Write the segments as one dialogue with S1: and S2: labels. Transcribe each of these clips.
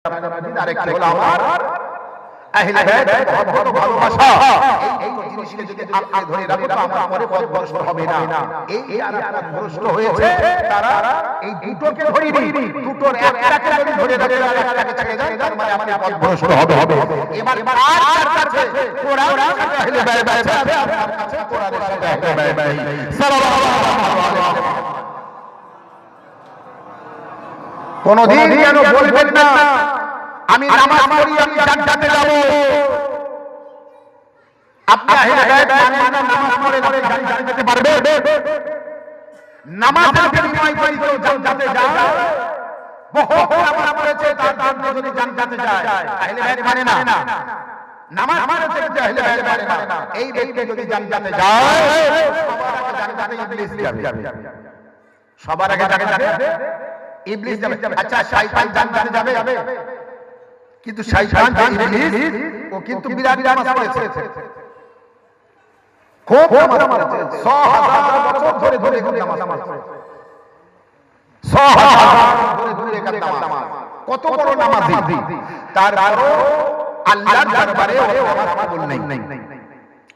S1: আরেকটি হলো আমার আহলে বাইত মহব্বত ও ভালোবাসা। এই জিনিসকে যদি আপনি ধরে রাখেন তো আমার পরে পথভ্রষ্ট হবে না। এই যারা পথভ্রষ্ট হয়েছে তারা এই দুটোকে ধরিনি, দুটোর একটাকে যদি ধরে রাখেন আর একটাকে ছেড়ে দেন তার মানে আপনি পথভ্রষ্ট হবে। এবার কার কাছে কোরআন সাথে আহলে বাইত আছে, আপনার কাছে কোরআনের সাথে আহলে বাইত। সাল্লাল্লাহু আলাইহি ওয়াসাল্লাম কোনদিন যেন বলবেন না আমি নামাজ পড়ি আমি জান্নাতে যাব। আপনি আহলে বাইত মানেন না, নামাজ পড়েন আপনি জান্নাতে যেতে পারবেন? নামাজের বিনিময়ে যদি কেউ জান্নাতে যায়, বহু নামাজ পড়েছে তার জন্য যদি জান্নাতে যায়, আহলে বাইত মানে না। নামাজ পড়েছে যে আহলে বাইত মানে না, এই ব্যক্তি যদি জান্নাতে যায় সবার আগে জান্নাতে ইবলিস যাবে। সবার আগে যাবে ইবলিস যাবে। আচ্ছা শয়তান জান্নাতে যাবে, কিন্তু শয়তান ইবলিস ও কিন্তু বিরাট নামাজ পড়েছে, খুব নামাজ পড়েছে, 100,000 বছর ধরে ধরে নামাজ পড়েছে, 100,000 ধরে ধরে নামাজ। কত বড় নামাজি, তারপরও আল্লাহর দরবারে ও নামাজ কবুল নেই।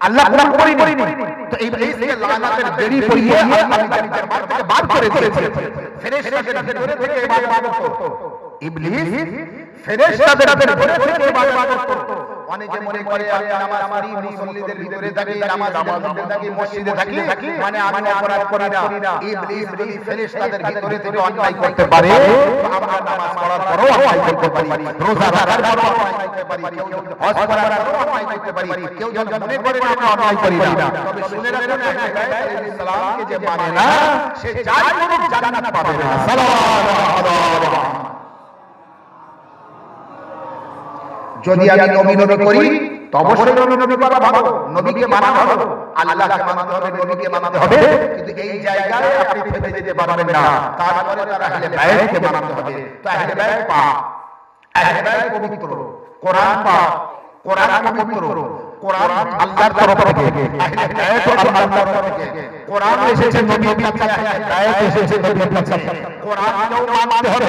S1: আল্লাহ কবুল করেনি, তো ইবলিসকে লানাতের বেড়ি পরিয়ে আল্লাহ জান্নাতের বার থেকে বার করে দিয়েছে। ফেরেশতাদের ভিতরে থেকে ইবাদত করত ইবলিস, ফেরেশতাদের ভিতরে থেকে ইবাদত করত। অনেকে মনে করে আমি নামাজ পড়ি, মুসল্লিদের ভিতরে থাকি, নামাজের মধ্যে থাকি, মসজিদে থাকি, মানে আমি অপরাধ করি না। ইবলিস যদি ফেরেশতাদের ভিতরে থেকে অন্যায় করতে পারে, আমরা নামাজ পড়ার পরও অন্যায় করতে পারি, রোজা রাখার পরও অন্যায় করতে পারি, কেউ হজ করার পরও অন্যায় করতে পারি, কেউ যদি মনে করে আমরা অন্যায় করি না। তবে শুনে রাখুন আহলে বাইত আলাইহিস সালামকে যে মানে না সে যাই করুক জান্নাত পাবে না। সাল্লাল্লাহু আলাইহি। যদি আমি নবী করি তো অবশ্যই নবী করা ভালো, নবীকে মানা ভালো, আল্লাহকে মানতে হবে, নবীকে মানতে হবে, কিন্তু এই জায়গায় আপনি ফেলে যেতে পারবেন না। তারপরে তারা আহলে বাইতকে মানতে হবে। তো আহলে বাইত পাক, আহলে বাইত পবিত্র, কোরআন পাক, কোরআন পবিত্র, কোরআন আল্লাহর তরফ থেকে, আহলে বাইত আল্লাহর তরফ থেকে। কোরআন এসেছে নবীর কাছে, আহলে বাইত এসেছে নবীর কাছে। কোরআন কেউ মানতে হবে,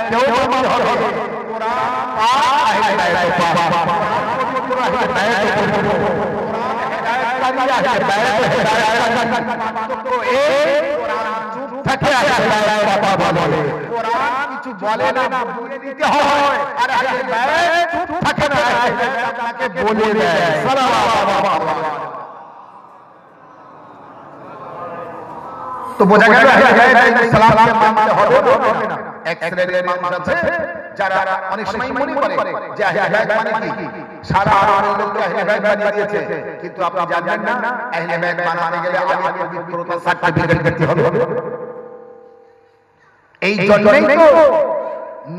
S1: কেউ মানতে হবে। কোরআন পাক, আহলে বাইত পাক, পবিত্র আহলে বাইত পবিত্র, কোরআন হেদায়েতকারী আহলে বাইত হেদায়েতকারী। এই কোরআন চুপ থাকে আহলে বাইত কথা বলে, কোরআন কিছু বলে না, বলে দিতে হয়, আর আহলে বাইত চুপ থাকে না, আহলে বাইত আপনাকে বলে দেয়। সাল্লাল্লাহু আলাইহি। তো বোঝা গেল আহলে বাইত আলাইহিস সালামকে মানতে হবে না। এক শ্রেণীর মানুষ আছে যারা অনেক সময় মনে করে যে আহলে বাইত মানে কি, সারা আরবের লোককে আহলে বাইত বানিয়ে দিয়েছে, কিন্তু আপনি জানেন না আহলে বাইত বানাতে গেলে আগে পবিত্রতা সার্টিফিকেট দিতে হবে। এই জন্যই তো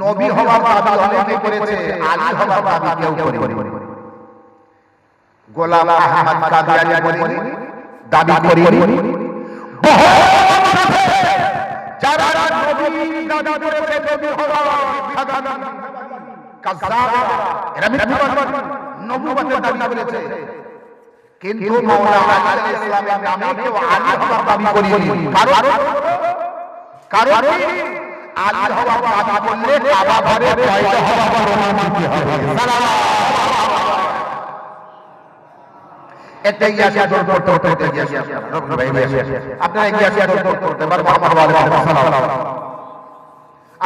S1: নবী হওয়ার দাবি অনেকে করেছে, আলী হওয়ার দাবি কেউ করেনি। গোলাম আহমদ কাদিয়ানী বলেনি, দাবি করেনি। যারা নবী দাবি করেছে, নবী হওয়ার কাযযাব, এরা মিথ্যাবাদী, নবুয়তের দাবি করেছে, কিন্তু মাওলানা আলী আলাইহিস সালামের নামে কেউ আলী হওয়ার দাবি করেনি। কারণ আলী হওয়ার দাবি করলে কাবা ঘরে পয়দা হওয়া প্রমাণ দিতে হবে। একটা ইয়াসিন দৌড় করতে হতে ইয়াসিন আপনারা ইয়াসিন দৌড় করতে পারবেন। মুহাম্মদ সাল্লাল্লাহু আলাইহি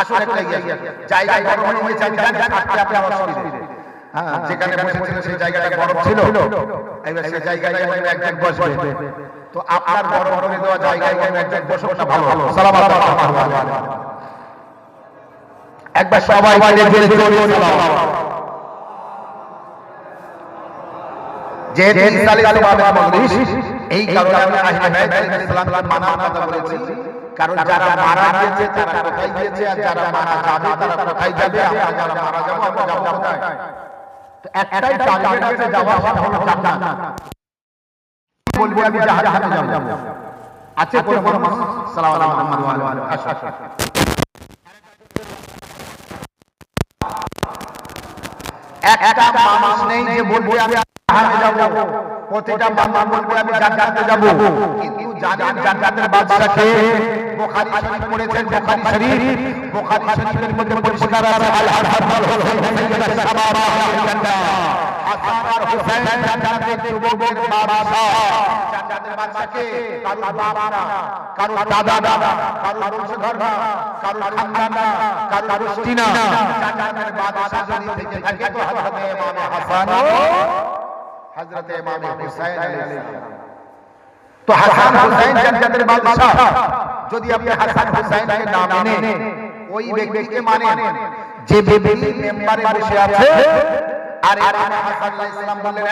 S1: আসলে একটা ইয়াসিন জায়গা গরম হয়ে যাবে, থাকতে আপনি অসুবিধা, হ্যাঁ, যেখানে বসেছিলেন সেই জায়গাটা গরম ছিল, এবার সেই জায়গায় একজন বসবে, তো আপনার গরম করে দেওয়া জায়গায় একজন বসবটা ভালো। সালাম আলাইকুম। একবার সবাই বাইরে জোরে জোরে সালাম। যে ইসলামী মজলিস, এই কারণে আমি আহলে বাইত আলাইহিস সালামকে মানার কথা বলেছি, কারণ যারা মারা গিয়েছে তারা কোথায় গিয়েছে, আর যারা মারা যাবে তারা কোথায় যাবে। আমরা যারা মারা যাব আমরা যাব কোথায়? তো একটাই টার্গেট আছে, যাওয়া হলো জান্নাত। বলবো আমি জাহান্নামে যাব, আছে কোন মানুষ? সাল্লাল্লাহু আলাইহি ওয়া সাল্লাম। একটা মানুষ নেই যে বলবে আমি জাহান্নামে যাব, প্রতিটা মানুষ বলবে আমি জান্নাতে যাব, কিন্তু জানেন জান্নাতের বাদশা কে? বুখারী শরীফ পড়েছেন, বুখারী শরীফের মধ্যে পরিষ্কার আছে আল হাসান ওয়াল হুসাইন সাইয়্যিদা শাবাব আহলিল জান্নাহ। হাসান আর হুসাইন জান্নাতের যুবকের বাদশা। জান্নাতের বাদশাকে কারো বাবা না, কারো দাদা না, কারো বংশধর না, কারো খানদান না, কারো গোষ্ঠী না, জান্নাতের বাদশা যদি থেকে থাকে তো হযরত ইমাম হাসান ও হযরত ইমাম হুসাইন আলাইহিস সালাম। তো হাসান হুসাইন জান্নাতের বাদশা। যদি আপনি হাসান হুসাইনকে না মেনে ওই ব্যক্তিকে মানেন যে ব্যক্তি মেম্বারে বসে আছে, আর ইমাম হাসান আলাইহিস সালাম বললেন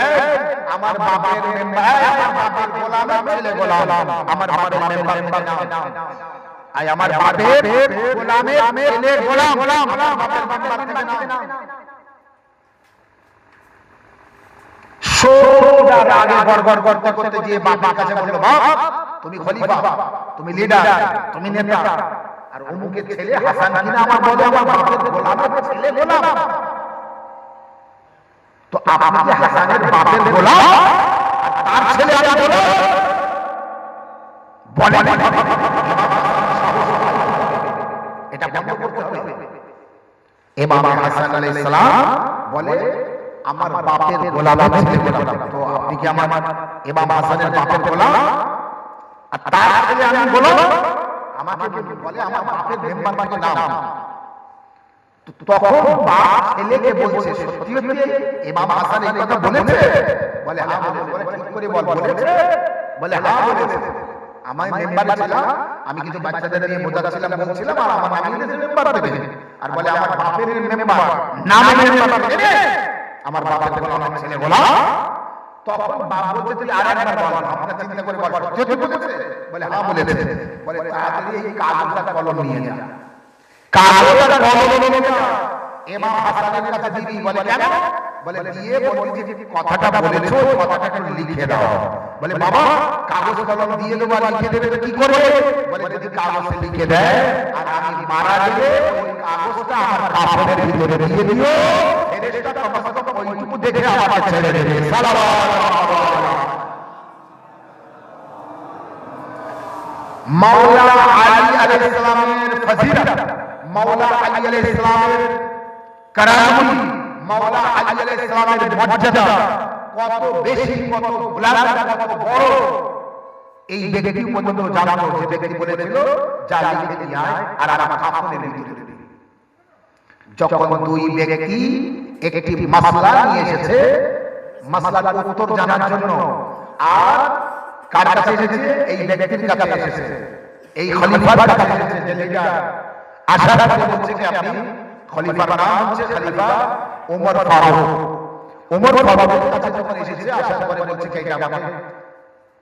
S1: আমার বাবার মেম্বার, আমার বাবার গোলামের ছেলে গোলাম, আমার বাবার মেম্বার নাও, আই আমার বাবার গোলামের ছেলে গোলাম, আমার বাবার মেম্বার থেকে নাও। সোজা আগে গড়গড় করতে করতে যে বাবার কাছে বলল, বাপ তুমি খলিফা, তুমি লিডার, তুমি নেতা, আর অমুকের ছেলে হাসান কিনা আমার বলে আমার বাবার গোলামের ছেলে গোলাম। তো আপনি যে হাসানের বাপের গোলাম আর তার ছেলে আমি গোলাম বলেন, এটা বন্ধ করতে হবে। ইমাম হাসান আলাইহিস সালাম বলে আমার বাপের গোলামের ছেলে গোলাম। তো আপনি কি আমার ইমাম হাসানের বাপের গোলাম আর তার ছেলে আমি গোলাম? আমাকে বলে আমার বাপের মেম্বারকে নাম। তখন বাপ ছেলেকে বলছে সত্যি সত্যি ইমাম হাসান এই কথা বলেছে? বলে হ্যাঁ বলেছে। বলে ঠিক করে বল বলেছে? বলে হ্যাঁ বলেছে। আমার মেম্বার ছিলাম, আমি কিছু বাচ্চাদের নিয়ে বোঝাচ্ছিলাম, বলছিলাম আর আমার আমি মেম্বার দেবে, আর বলে আমার বাপের মেম্বার নামে মেম্বার দেবে, আমার বাবার গোলামের ছেলে গোলাম। তখন বাপ বলছে তুই আরেকবার বল, আপনারা চিন্তা করে বল সত্যি বলেছে? বলে হ্যাঁ বলেছে। বলে তাড়াতাড়ি এই কাগজটা কলম নিয়ে যা, কাগজটা কলম নিয়ে যা ইমাম হাসানের কাছে দিবি। বলে কেন? বলে দিয়ে বলবি যে কথাটা বলেছো ওই কথাটা একটু লিখে দাও। বলে বাবা কাগজ কলম দিয়ে দেবো আর লিখে দেবে তো কি করবে? বলে যদি কাগজে লিখে দেয় আর আমি মারা গেলে ওই কাগজটা আমার কাফনের ভিতরে দিয়ে দিও, ফেরেশতা কমসে কম ওইটুকু দেখে আমাকে ছেড়ে দেবে। মাওলানা আলী আলাইহিস সালামের ফজিলত, মাওলানা আলী আলাইহিস সালামের কারামত, মাওলানা আলী আলাইহিস সালামের মর্যাদা কত বেশি, কত বুলন্দ, কত বড় এই ব্যক্তি পর্যন্ত জানো যে ব্যক্তি বলেছিল যা লিখে নিয়ে আয় আর আমার কাফনের ভিতরে দে। যখন দুই ব্যক্তি একটি মাসলা নিয়ে এসেছে, মাসলার উত্তর জানার জন্য, আর কার কাছে এসেছে? এই ব্যক্তির কাছে এসেছে, এই খলিফার কাছে এসেছে, যে লিডার। আশা করে বলছে যে আপনি খলিফার নাম হচ্ছে খলিফা ওমর ফারুক। ওমর ফারুকের কাছে যখন এসেছে আশা করে বলছে কে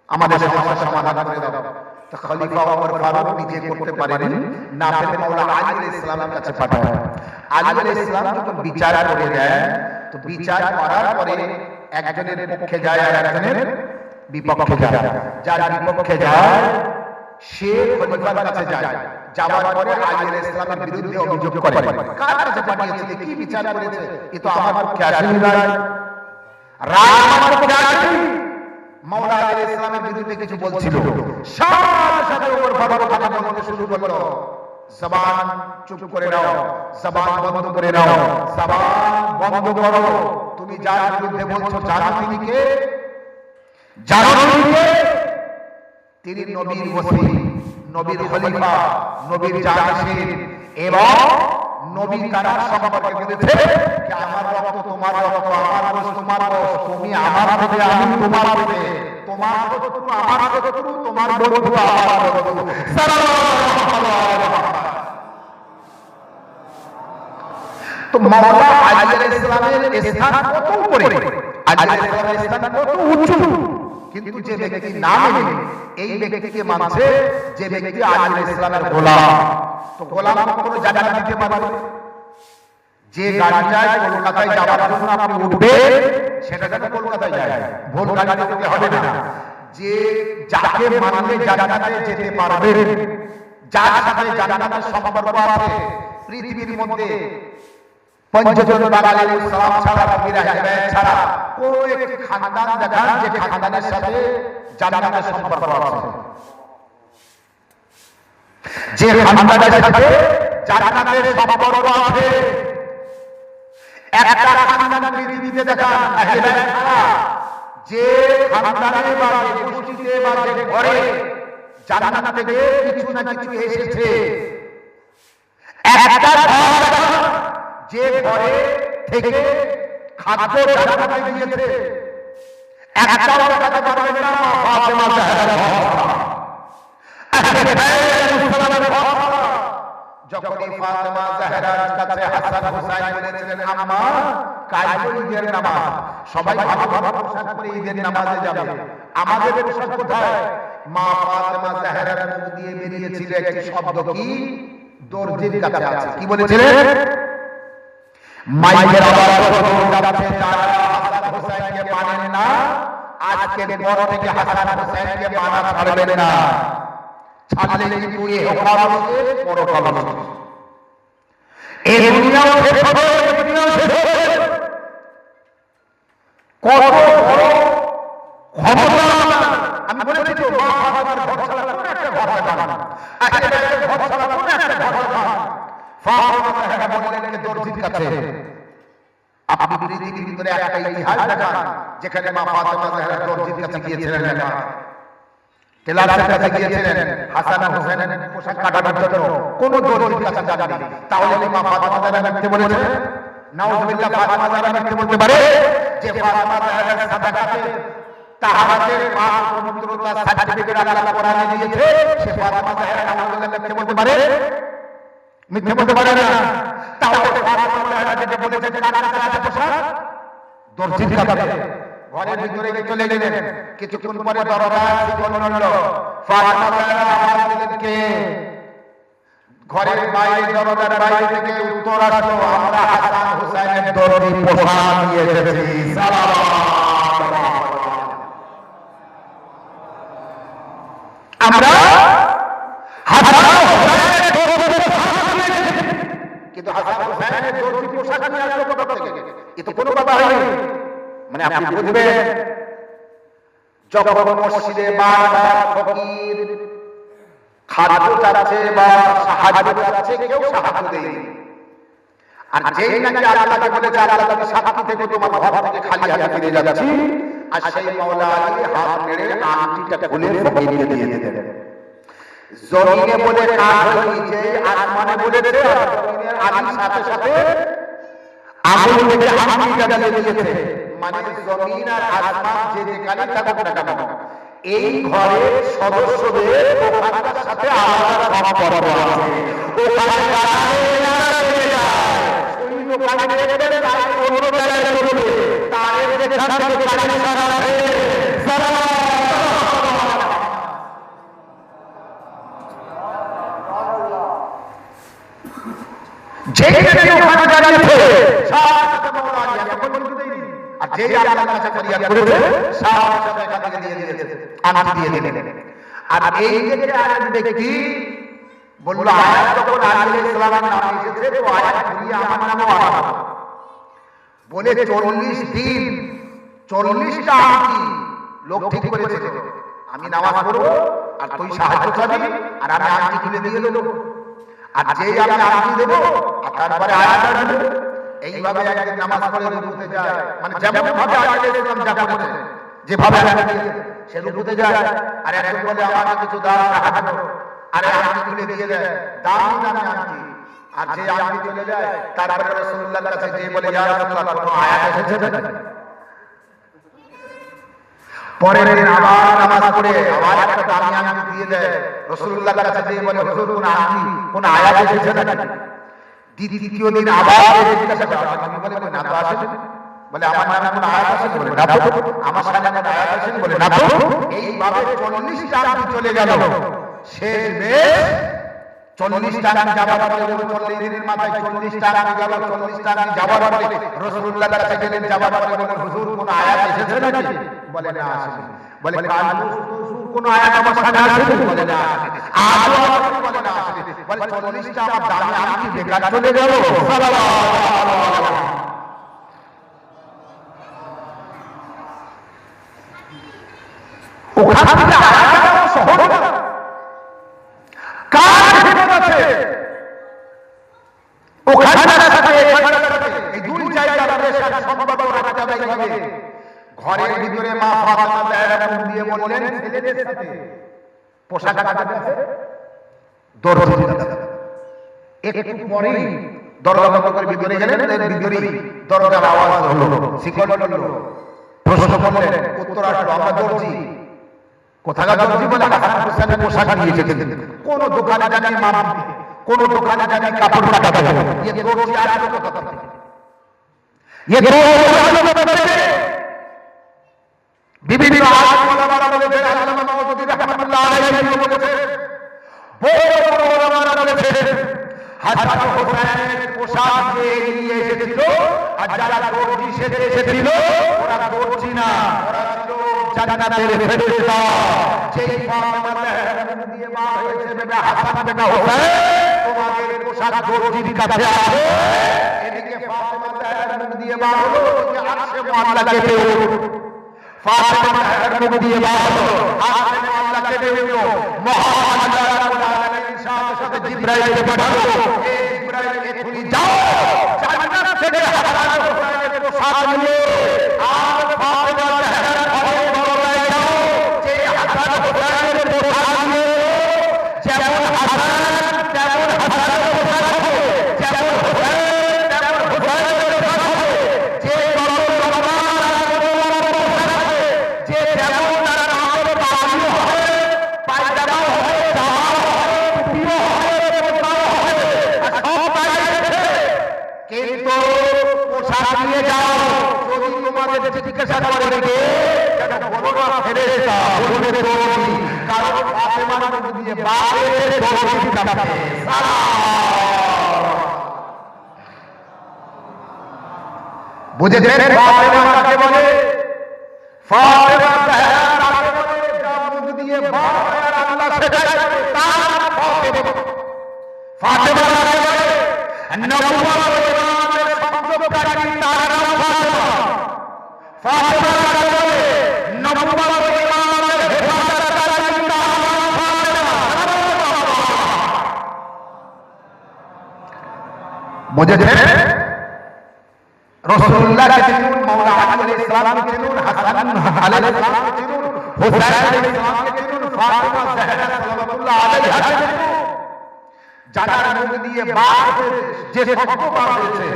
S1: আমাদের সমস্যার সমাধান করে দাও। তো খলিফা ওমর ফারুক নিজে করতে পারেন না, ফের মাওলানা আলী আলাইহিস সালামের কাছে পাঠায়। আলী আলাইহিস সালাম যখন বিচার করে দেন, তো বিচার করার পরে একজনের পক্ষে যায় আর একজনের বিপক্ষে যায়। যার বিপক্ষে যায় সে খলিফার কাছে যায়, যাওয়ার পরে আলী আলাইহিস সালামের বিরুদ্ধে অভিযোগ করে। কার কাছে পাঠিয়েছে? কি বিচার করেছে? এ তো আমার পক্ষে আসেনি, রায় আমার পক্ষে আসেনি। মাওলানা আলী আলাইহিস সালামের বিরুদ্ধে কিছু বলছিল, সাথে সাথে ওমর ফারুক কথা বলতে শুরু করলো, জবান চুপ করে নাও, জবান বন্ধ করে নাও, জবান বন্ধ করো। তুমি যার বিরুদ্ধে বলছো জানো তিনি কে? জানো তিনি কে? তিনি নবীর ওসি, নবীর খলিফা, নবীর জানিশীন, এবং নবী তার সম্পর্কে বলেছে যে আমার রক্ত তোমার রক্ত, আমার গোশত তোমার গোশত, তুমি আমার দেবে আমি তোমার দেবে, তোমার শত্রু আমার শত্রু, তোমার বন্ধু আমার বন্ধু। তো মাওলানা আলী আলাইহিস সালামের স্থান কত উপরে, আলী আলাইহিস সালামের স্থান কত উঁচু, কিন্তু যে ব্যক্তি না মেনে এই ব্যক্তিকে মানছে, যে ব্যক্তি আলী আলাইহিস সালামের গোলাম, তো গোলাম কখনো জান্নাত দিতে পারবে? যে গাড়িটায় কলকাতায় যাওয়ার জন্য আপনি উঠবেন সেটা যেন কলকাতায় যায়, ভুল গাড়িতে যেতে হবে না। যে যাকে মানলে জান্নাতে যেতে পারবেন, যার সাথে জান্নাতের সম্পর্ক আছে, পৃথিবীর মধ্যে পঞ্চজন বাঙালি সালাম ছাড়া, নবীরা হেদায়েত ছাড়া কোন একটি খানদান দেখান যে খানদানের সাথে জান্নাতের সম্পর্ক আছে? যে খানদানের সাথে জান্নাতের সম্পর্ক আছে। একটা খানদান পৃথিবীতে দেখান আহলে বাইত ছাড়া, যে খানদানে বা যে গোষ্ঠীতে বা যে ঘরে জান্নাত থেকে কিছু না কিছু এসেছে। একটা ঘর যে ঘরে থেকে খাদ্য জান্নাতে দিয়েছে, একটাও দেখাতে পারবেন না ফাতেমা জাহরার ঘর। যখনই ফাতেমা জাহরার কাছে হাসান হুসাইন বলেছিলেন, আম্মা কাল ঈদের নামাজ, সবাই ভালো ভালো পোশাক পরে ঈদের নামাজে যাবে, আমাদের পোশাক কোথায়? মা ফাতেমা জাহরার মুখ দিয়ে বেরিয়েছিল একটি শব্দ, কি? দর্জির কাছে আছে। কি বলেছিলেন? মাইকের আওয়াজ যাচ্ছে, যারা হাসান হুসাইনকে মানেন না, আজকের পর থেকে হাসান হুসাইনকে মানা ছাড়বেন না, ছাড়লে কিন্তু এই হকাল শেষ, পরকাল শেষ। এই দুনিয়াও শেষ হবে, এই দুনিয়াও শেষ হবে। কত বড় ক্ষমতা! আমি বলেছি তো, মা বাবার ঘর ছাড়া কোন একটা ঘর দেখান, একেবারে ঘর ছাড়া কোন একটা ঘর দেখান। ফাতেমা জাহরা বললেন দর্জির কাছে। আপনি পৃথিবীর ভিতরে একটা ইতিহাস দেখান যেখানে মা ফাতেমা জাহরা দর্জির কাছে গিয়েছিলেন, দেখান। টেলারের কাছে গিয়েছিলেন হাসান হুসাইনের পোশাক কাটানোর জন্য, কোন দর্জির কাছে যাননি। তাহলে মা ফাতেমা জাহরা মিথ্যে বলেছে? নাউজুবিল্লাহ, ফাতেমা জাহরা মিথ্যে বলতে পারে? যে ফাতেমা জাহরার সাদাকাতে তাহারাতের পাক পবিত্রতা সার্টিফিকেট আল্লাহ কোরআনে দিয়েছে, সে ফাতেমা জাহরা নাউজুবিল্লাহ মিথ্যে বলতে পারে? মিথ্যে বলতে পারে না। তাহলে ফাতেমা জাহরা যেটা বলেছেন কার কাছে আছে পোশাক? দর্জির কাছে। ঘরের ভিতরে চলে গেলেন, কিছুক্ষণ পরে দরজা খুলল। ফাতেমা জাহরা আওয়াজ দিলেন, কে? ঘরের বাইরে, দরজার বাইরে থেকে উত্তর আসলো, আমরা হাসান হুসাইনের দর্জি পোশাক নিয়ে এসেছি। আমরা হাসান হুসাইনের দর্জি পোশাক নিয়ে এসেছি। কিন্তু হাসান হুসাইনের দর্জি পোশাক নিয়ে আসলো কোথা থেকে? এ তো কোনো কথা হয়নি। মানে আপনি বুঝবেন, যখন মসজিদে বারবার ফকির খাদ্য চাচ্ছে বা সাহায্য চাচ্ছে, কেউ সাহায্য দেয়নি। আর যেই নাকি আল্লাহকে বলেছে, আল্লাহ তুমি সাক্ষী থেকে তোমার ঘর থেকে খালি হাতে ফিরে যাচ্ছি, আর সেই মাওলা আলী হাত নেড়ে আংটিটা খুলে ফকিরকে দিয়ে দিলেন। জমিনে বলে কাজ হয়েছে, আসমানে বলেছে, আর জমিনের আলীর সাথে সাথে আগুন থেকে আংটিটা দিয়ে দিয়েছে। মানে জমিন আর আসমান যে যেখানে থাকুক না কেন, এই ঘরের সদস্যদের ওখানকার সাথে আলাদা সম্পর্ক আছে। ওখানে আর এই যে আরেক ব্যক্তি বলল, আয়াত যখন আলাইহিস সালামের নামে এসেছে, তো আয়াত ঘুরিয়ে আমার নামও আনা বলে 40 দিন 40টা আংটি লোক ঠিক করেছিল। আমি নামাজ পড়বো আর তুই সাহায্য চাবি, আর আমি আংটি খুলে দিয়ে দেবো, আর যেই আমি আংটি দেবো আর তারপরে আয়াত আসবে। এইভাবে একদিন নামাজ পড়ে রুকুতে যায়, মানে যেমন ভাবে আলাইহিস সালাম যা করেছে, যেভাবে সে রুকুতে যায়, আর একজন বলে আমাকে কিছু দাও সাহায্য, আরে আংটি খুলে দিয়ে দেয়, দামি দামি আংটি। আর যে আংটি চলে যায়, তারপরে রাসূলুল্লাহর কাছে গিয়ে বলে, ইয়া রাসূলুল্লাহ, কোনো আয়াত এসেছে নাকি? পরের দিন আবার নামাজ পড়ে আবার একটা দামি আংটি দিয়ে দেয়, রাসূলুল্লাহর কাছে গিয়ে বলে, হুজুর কোন আংটি, কোন আয়াত এসেছে নাকি? দ্বিতীয় দিন আবার জিজ্ঞাসা করে, আমি বলে না তো আসেনি। বলে আমার নামে কোন আয়াত আসেনি? বলে না তো। আমার সামনে কোন আয়াত আসেনি? বলে না তো। এইভাবে 40টা আংটি চলে গেল। শেষমেশ 40টা আংটি যাবার পরে, 40 দিনের মাথায় 40টা আংটি গেল। 40টা আংটি যাবার পরে রাসূলুল্লাহর কাছে গেলেন, যাবার পরে বলেন, হুজুর কোন আয়াত এসেছে নাকি? বলে না আসেনি। বলে কাল কোন আয়াত আমার সামনে আসেনি? বলে না আসেনি। আজও আসেনি? বলে না আসেনি। বলে 40টা আমার দামি আংটি বেকার চলে গেল। ওখান থেকে আয়াত সহজ কার সম্পর্ক রাখতে হবে। ঘরের ভিতরে মা ফাতেমা জাহরা মুখ দিয়ে বললেন ছেলেদের সাথে পোশাক কাটার কাছে দরজার কাছে। একটু পরেই দরজা বন্ধ করে ভিতরে গেলেন, এর ভিতরেই দরজার আওয়াজ হলো, শিকল হলো, প্রশ্ন করলেন, উত্তর আসলো, আমরা দর্জি। কোথাকার দর্জি? বলে হাসান হোসেনের পোশাক নিয়ে এসেছেন। কোন দোকানে জানি মাপ দিতে, কোন দোকানে জানি কাপড় কাটাতে হবে। ये দর্জি আসলো কোথা থেকে? ये দর্জি আসলো কোথা থেকে? বিভিন্ন আলেম ওলামারা বলেছেন, আল্লামা মাওদুদী রাহমাতুল্লাহ আলাইহি বলেছেন, বড় বড় ওলামারা বলেছেন, হাসান হোসেনের পোশাক নিয়ে এসেছিল, আর যারা দর্জি সেজে এসেছিল ওরা দর্জি না, ওরা ছিল জান্নাতের ফেরেশতা। যেই ফাতেমা জাহরা মুখ দিয়ে বার হয়েছে, বেটা হাসান বেটা হোসেন, তোমাদের পোশাক দর্জির কাছে আছে। এদিকে ফাতেমা জাহরা মুখ দিয়ে বার হলো, যে আরশে মুআল্লা কেঁপে উঠল। ফাতেমা জাহরা মুখ দিয়ে বার হলো, আরশে মুআল্লা কেঁপে উঠল। মহান আল্লাহ রাব্বুল আলামিন সাথে সাথে জিবরাইলকে পাঠালো, এই জিবরাইল এখনি যাও জান্নাত থেকে হাসান হোসেনের পোশাক নিয়ে আর ফাতেমা জাহরার ঘরে দরজায় যাও, যে হাসান হোসেনের পোশাক নিয়ে যেমন হাসান তেমন হাসানের পোশাক হবে, যেমন হোসেন তেমন হোসেনের পোশাক হবে, যে যে যেমন তার নামের বাড়ি হবে, পায়জামাও হবে, জামাও হবে, টুপিও হবে, বোরকাও হবে, আর সব তাই আছে। কিন্তু পোশাক নিয়ে যাও, যদি তোমাদের জিজ্ঞাসা করে কে, সেটা বলবা ফেরেশতা, বলবে দর্জি। কারণ ফাতেমার মুখ দিয়ে বাইরে দর্জির কাছে সালাম। বুঝেছেন ফাতেমা কাকে বলে? ফাতেমা জাহরা কাকে বলে? যার মুখ দিয়ে বার হয় আর আল্লাহ সেটাই তার ফাতেমা। ফাতেমা কাকে বলে? নবুয়্বত ইমামের সংযোগকারী, তার নাম ফাতেমা। ফাতেমা কাকে বলে? নবুয়্বত ইমামের হেফাজতকারী, তার নাম ফাতেমা। বুঝেছেন? রাসূলুল্লাহকে চিনুন, মাওলা আলী আলাইহিস সালামকে চিনুন, হাসান আলাইহিস সালামকে চিনুন, হুসাইন আলাইহিস সালামকে চিনুন, ফাতেমা জাহরা সাল্লাল্লাহু আলাইহা কে চিনুন। যারা মুখ দিয়ে বার হয়েছে, যে শব্দ বার হয়েছে,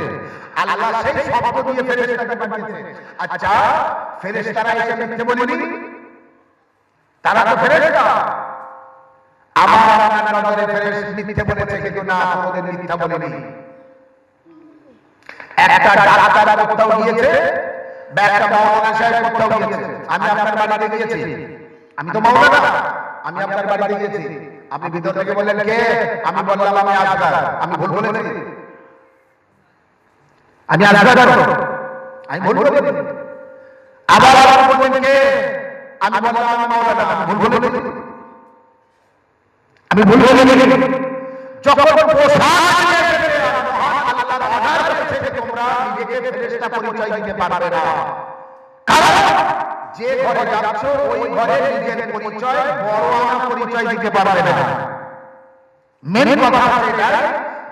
S1: আল্লাহ সেই শব্দ দিয়ে ফেরেশতাকে পাঠিয়েছে। আচ্ছা, ফেরেশতারা এসে মিথ্যে বলেনি? তারা তো ফেরেশতা। আমার আপনার নজরে ফেরেশতা মিথ্যে বলেছে, কিন্তু না, আমাদের মিথ্যা বলেনি। একটা ডাক্তার কোথাও গিয়েছে, বা একটা মাওলানা সাহেব কোথাও গিয়েছে। আমি আপনার বাড়িতে গিয়েছি, আমি তো মাওলানা, আমি আপনার বাড়িতে গিয়েছি, আপনি ভিতর থেকে বললেন কে? আমি বললাম আমি আসগার। আমি ভুল বলেছি? আমি আসগার, আমি ভুল বলেছি? আবার বললেন কে? আমি বললাম আমি মাওলানা। আমি ভুল বলেছি? আমি ভুল বলেছি? যখন পোশাক নিজেকে ফেরেশতা পরিচয় দিতে পারবে না, কারণ যে ঘরে যাচ্ছ ওই ঘরে নিজের পরিচয়, বড় আনা পরিচয় দিতে পারবে না। মেন কথা হচ্ছে এটাই,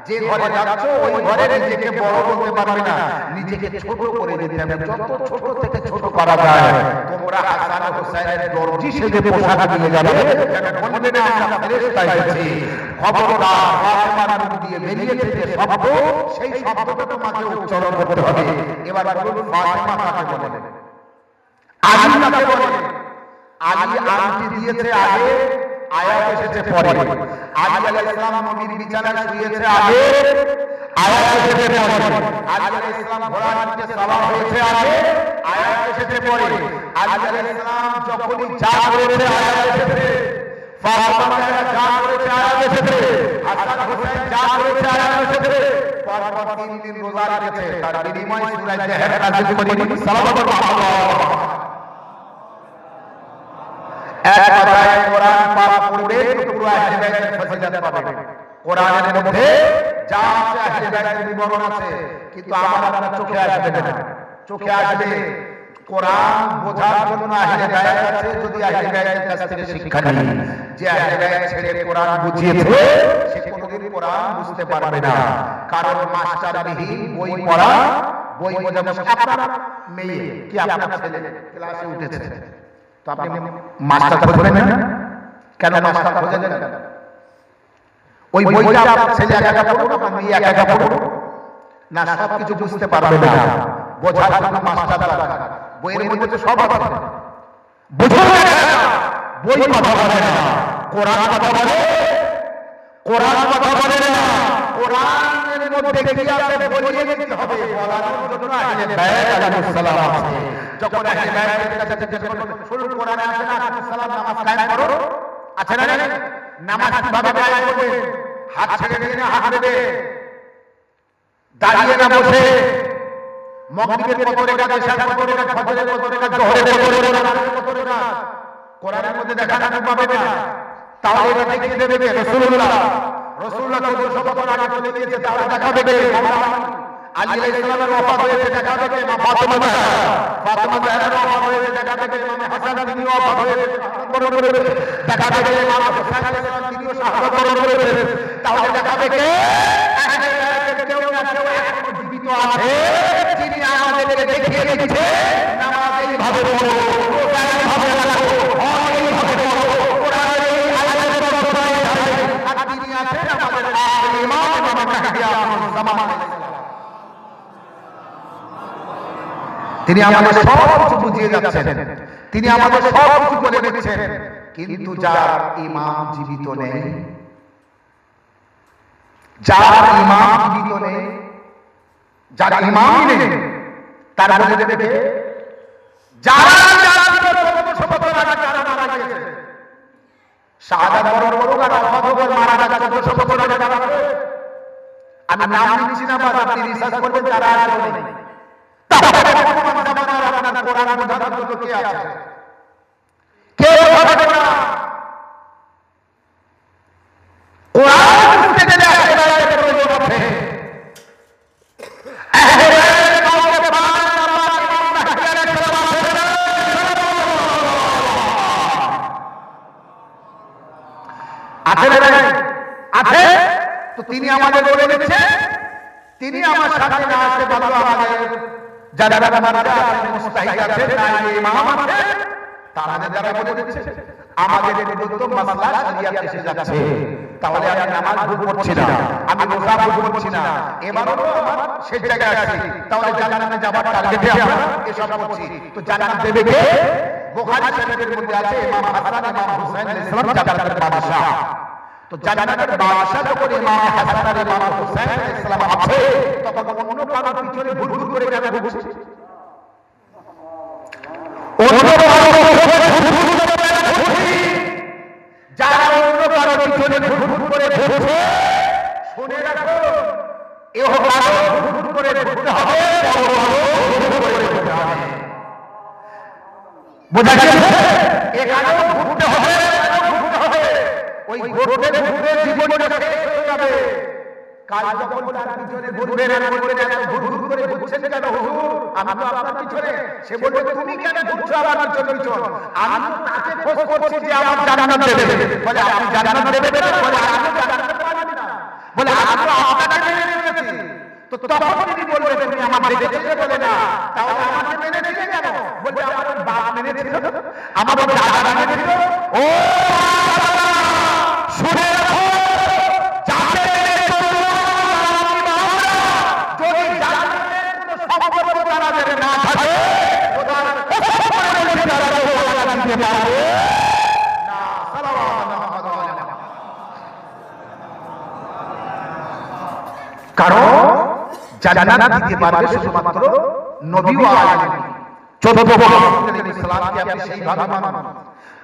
S1: যে ঘরে যাচ্ছ ওই ঘরে নিজেকে বড় বলতে পারবে না, নিজেকে ছোট করে দিতে হবে, যত ছোট থেকে ছোট করা যায়। তোমরা হাসান হোসেনের দর্জি সেজে পোশাক নিয়ে যাবে, যেন বলবে না আমরা ফেরেশতা এসেছি। খবরদার, ফাতেমার মুখ দিয়ে বেরিয়েছে যে শব্দ, সেই শব্দটা তোমাকে উচ্চারণ করতে হবে। এবার বলুন ফাতেমা কাকে বলে? আলী কাকে বলে? আলী আরতি দিয়েছে আগে, আয়াত এসেছে পরে। আলী আলাইহিস সালাম নবীর বিছানায় শুয়েছে আগে, আয়াত এসেছে পরে। আলী আলাইহিস সালাম ঘোড়া নিচে সাওয়ার হয়েছে আগে, আয়াত এসেছে পরে। আলী আলাইহিস সালাম যখনই যা করেছে আয়াত এসেছে। ফাতেমা যা করেছে আয়াত এসেছে। হাসান হোসেন যা করেছে আয়াত এসেছে। পরপর 3 দিন রোজা রেখেছে, তার বিনিময়ে সূরা জাহর নাযিল করেনি। সাল্লাল্লাহু আলাইহি এক কথায় কোরআন পাঠ করবে তো পুরো আহলে বাইতের ফজিলত পাবে। কোরআনের মধ্যে যা আছে আহলে বাইতের বিবরণ আছে, কিন্তু আমার আপনার চোখে আসবে না। চোখে আসবে কোরআন বোঝার জন্য আহলে বাইত আছে, যদি আহলে বাইতের কাছ থেকে শিক্ষা নেই, যে আহলে বাইত ছেড়ে কোরআন বুঝিয়েছে, সে কোনোদিন কোরআন বুঝতে পারবে না। কারণ মাস্টারবিহীন বই পড়া, বই বোঝা বসে আপনার মেয়ে কি আপনার ছেলে ক্লাসে উঠেছে, তো আপনি মাস্টার খোঁজবেন না? কেন মাস্টার খোঁজেন না? ওই বইটা আপনার ছেলে একা একা পড়ুক, আপনার মেয়ে একা একা পড়ুক না, সব কিছু বুঝতে পারবে না, বোঝার জন্য মাস্টার দরকার। বইয়ের মধ্যে তো সব আছে, বুঝতে বই কথা বলে না, কোরআন কথা বলে, কোরআন কথা বলে না। কোরআনের মধ্যে কি আছে বলিয়ে দিতে হবে, বলার জন্য আহলে বাইত আলাইহিস সালাম আছে। যখন আহলে বাইতের কাছে জিজ্ঞাসা করবেন, শুনুন কোরআনে আছে না আলাইহিস সালাম নামাজ কায়েম করো, আছে না? নামাজ কিভাবে কায়েম করবে? হাত ছেড়ে দিয়ে না হাত দেবে, দাঁড়িয়ে না বসে, মাগরিবের কত রাকাত, ইশার কত রাকাত, ফজরের কত রাকাত, জোহরের কত রাকাত, কোরআনের মধ্যে দেখানো পাবে না। তাহলে এটা দেখিয়ে দেবে কে? রাসূলুল্লাহ। রাসূলুল্লাহ 1400 বছর আগে চলে গিয়েছে, তাহলে দেখাবে কে? আলী আলাইহিস সালামের ওয়াফাত হয়েছে, দেখাবে কে? মা ফাতেমা জাহরার ওয়াফাত হয়েছে, দেখাবে কে? ইমাম হাসান তিনি ওয়াফাত হয়েছে, দেখাবে কে? ইমাম হুসাইন আলাইহিস সালাম তিনিও শাহাদাত বরণ করেছেন, তাহলে দেখাবে কে? কেউ না কেউ এখনো জীবিত আছে, যিনি আমাদেরকে দেখিয়ে দিচ্ছে নামাজ এইভাবে পড়ো, রোজা এইভাবে রাখো, হজ এইভাবে করো, কোরআনের এই আয়াতের কথায় আর তিনি আছেন আমাদের ইমাম মাহদি জামান আলাইহিস সালাম। তিনি আমাদের সব কিছু বুঝিয়ে যাচ্ছেন, তিনি আমাদের সব কিছু বলে দিচ্ছেন, কিন্তু যার ইমাম জীবিত নেই, যার ইমাম জীবিত নেই, যার ইমামই নেই, তার বলে দেবে কে? যারা মারা গেছে, শাহাদাত বরণ করুক আর ওয়াফাত হোক, মারা গেছে 1400 বছর আগে যারা, আমি নাম নিচ্ছি না, বাস আপনি রিসার্চ করবেন তারা আর নেই। তাহলে বর্তমান জামানার আপনার কোরআন বোঝার জন্য কে আছে? কেউ হবে না। কোরআন বুঝতে গেলে আহলে প্রয়োজন আছে। আছে তো তিনি আমাদের বলে দিচ্ছে, তিনি আমার সাথে না আসতে পারলো, আমাদের যারা মুস্তাহিদ আছে, ইমাম আছে, তাদের দ্বারা বলে দিচ্ছে আমাদের প্রদত্ত মাসলা শরিয়াত এসে যাচ্ছে, তাহলে আমি নামাজ ভুল করছি না, আমি রোজা ভুল করছি না, এবারও আমার শেষ জায়গায় আছি, তাহলে জান্নাতে যাবার টার্গেটে আমরা এসব করছি। তো জান্নাত দেবে কে? বুখারী শরীফের মধ্যে আছে ইমাম হাসান ইমাম হুসাইন আলাইহিস সালাম জান্নাতের বাদশা। তো জান্নাতের বাদশা যখন ইমাম হাসান আর ইমাম হুসাইন আলাইহিস সালাম আছে, তখন অন্য কারো পিছনে ভুল করে কেন ঘুরছে? অন্য যারা অন্য কারো পিছনে ভুল করে ঘুরছে, শুনে রাখো, এও কারো ভুল করে ঘুরতে হবে, বোঝা গেছে? এখানেও ঘুরতে হবে, ওই ঘুরতে ঘুরতে জীবনটা শেষ হয়ে যাবে। কাল যখন তার পিছনে ঘুরবেন আর বলবেন এত ঘুর করে ঘুরছেন কেন হুজুর, আমি তো আপনার পিছনে, সে বলবে তুমি কেন ঘুরছো আমার পিছন? আমি তো তাকে খোঁজ করছি যে আমার জান্নাত দেবে। বলে আপনি জান্নাত দেবেন না? বলে আমি জান্নাত পাবো না। বলে আমি তো আপনাকে মেনে নিয়েছি। তো তখন তিনি বলবেন তুমি আমাকে দেখেছো? বলে না। তাহলে আমাকে মেনেছিলে কেন? বলবে আমার বাপ মেনেছিল, আমার দাদা মেনেছিল। ও শুনে রাখো, কারণ জান্নাত দিতে পারবে শুধুমাত্র নবী ও আলেম। 14 মাসুদ সালামকে আপনি সেইভাবে মানুন,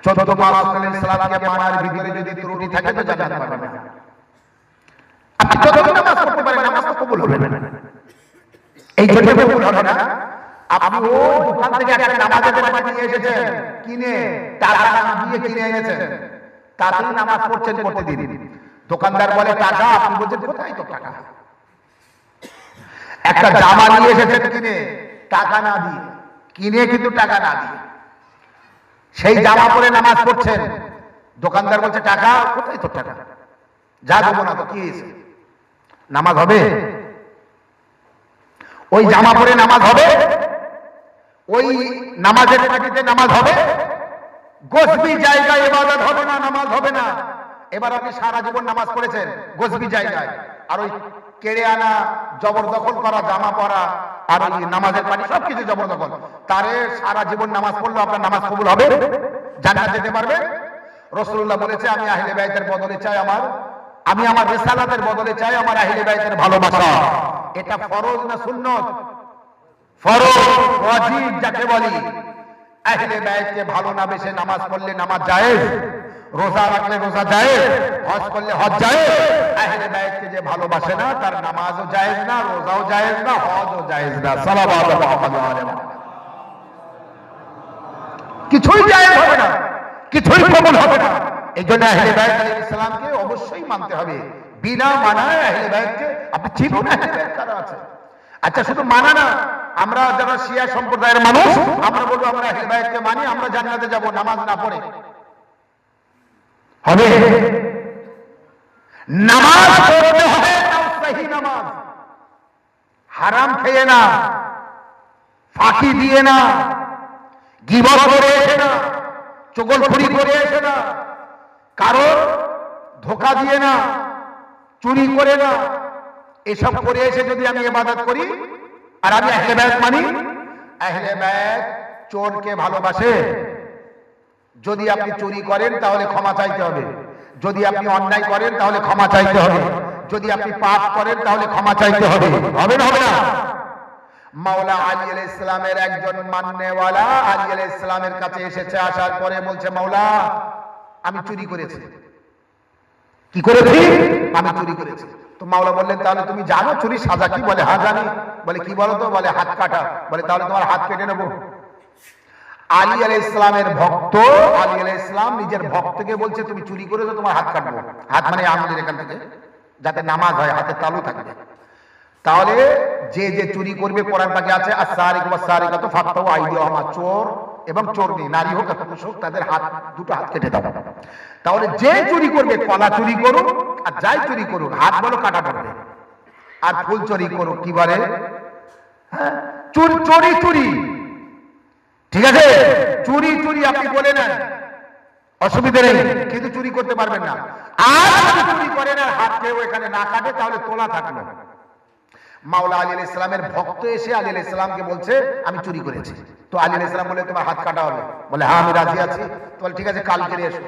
S1: 14 মাসুদ সালামকে মানার ভিতরে যদি ত্রুটি থাকে তো জান্নাত পাবেন না। আপনি যতদিন নামাজ পড়তে পারেন, নামাজ তো কবুল হবে না। এই জন্য কবুল হবে না। আপনি ওই দোকান থেকে একটা নামাজের পয়সা নিয়ে এসেছেন, কিনে টাকা না দিয়ে কিনে এনেছেন, তাতেই নামাজ পড়ছেন, পড়তে দিন। দোকানদার বলে টাকা, আপনি বলছেন কোথায় তো টাকা? একটা জামা নিয়ে এসেছেন কিনে, টাকা না দিয়ে, কিনে কিন্তু টাকা না দিয়ে, সেই জামা পরে নামাজ পড়ছেন, দোকানদার বলছে টাকা কোথায়? তো টাকা যা দেবো না তো কি, নামাজ হবে? ওই জামা পরে নামাজ হবে, ওই নামাজের পার্টিতে নামাজ হবে, গসবি জায়গায় ইবাদত হবে না, নামাজ হবে না। এবার আপনি সারা জীবন নামাজ পড়েছেন গসবি জায়গায়, আর ওই কেড়ে আনা জবরদখল করা জামা পরা আর ওই নামাজের পার্টি সবকিছু জবরদখল, তারে সারা জীবন নামাজ পড়লে আপনার নামাজ কবুল হবে? জান্নাত যেতে পারবে? রাসূলুল্লাহ বলেছে, আমি আহলে বাইতের বদলে চাই আমি আমার রিসালাতের বদলে চাই আমার আহলে বাইতের ভালোবাসা। এটা ফরজ না সুন্নত? ফরজ, ওয়াজিব যাকে বলি। আহলে বাইতকে ভালো না বেশে নামাজ পড়লে নামাজ জায়েজ, রোজা রাখলে রোজা জায়েজ, হজ করলে হজ জায়েজ। আহলে বাইতকে যে ভালোবাসে না তার নামাজও জায়েজ না, রোজাও জায়েজ না, হজও জায়েজ না। সাল্লাল্লাহু আলাইহি ওয়া কিছুই জায়েজ হবে না, কিছুই কবুল হবে না। এই জন্য আহলে বাইত আলাইহিস সালামকে অবশ্যই মানতে হবে। বিনা মানায় আহলে বাইতকে আপনি চিনুন আহলে বাইত কারা আছে। আচ্ছা, শুধু মানা না, আমরা যারা শিয়া সম্প্রদায়ের মানুষ আমরা বলবো আমরা আহলে বাইতকে মানি, আমরা জান্নাতে যাব নামাজ না পড়ে হবে? নামাজ পড়তে হবে, সহি নামাজ, হারাম খেয়ে না, ফাঁকি দিয়ে না, গীবত করে এসে না, চগলখড়ি করে এসে না, কারণ ধোঁকা দিয়ে না, চুরি করে না, এসব করে এসে যদি আমি ইবাদত করি আর আমি আহলে বাইত মানি। আহলে বাইত চোরকে ভালোবাসে। যদি আপনি চুরি করেন তাহলে ক্ষমা চাইতে হবে, যদি আপনি অন্যায় করেন তাহলে ক্ষমা চাইতে হবে, যদি আপনি পাপ করেন তাহলে ক্ষমা চাইতে হবে। হবে না? হবে না? মাওলা আলী আলাইহিস সালামের একজন মাননেওয়ালা আলী আলাইহিস সালামের কাছে এসেছে, আসার পরে বলছে, মাওলা আমি চুরি করেছি। কি করেছি? আমি চুরি করেছি। তো মাওলা বললেন, তাহলে তুমি জানো চুরির সাজা কি? বলে, হ্যাঁ জানি। বলে, কি বলো তো? বলে, হাত কাটা। বলে, তাহলে তোমার হাত কেটে নেবো। আলী আলাইহিস সালামের ভক্ত, আলী আলাইহিস সালাম নিজের ভক্তকে বলছে, তুমি চুরি করেছো, তোমার হাত কাটবো। হাত মানে আঙুলের এখান থেকে, যাতে নামাজ হয়, হাতে তালু থাকবে। তাহলে যে যে চুরি করবে, কোরআন পাকে আছে, আস-সারিকু ওয়াস-সারিকাতু ফাকতাউ আইদিয়াহুমা, চোর এবং চোরনি, নারী হোক আর পুরুষ হোক, তাদের হাত দুটো হাত কেটে দাও। তাহলে যে চুরি করবে, কলা চুরি করুক আর যাই চুরি করুক, হাত বলো কাটা পড়বে। আর ফুল চুরি করুক, কি বলে? হ্যাঁ, চুরি চুরি, ঠিক আছে, চুরি চুরি আপনি বলে নেন, অসুবিধা নেই, কিন্তু চুরি করতে পারবেন না। আর যদি চুরি করেন আর হাত কেউ এখানে না কাটে, তাহলে তোলা থাকলো। মাওলা আলী আলাইহিস সালামের ভক্ত এসে আলী আলাইহিস সালামকে বলছে, আমি চুরি করেছি। তো আলী আলাইহিস সালাম বলে, তোমার হাত কাটা হবে। বলে, হ্যাঁ আমি রাজি আছি। তো বলে, ঠিক আছে, কালকে এসো।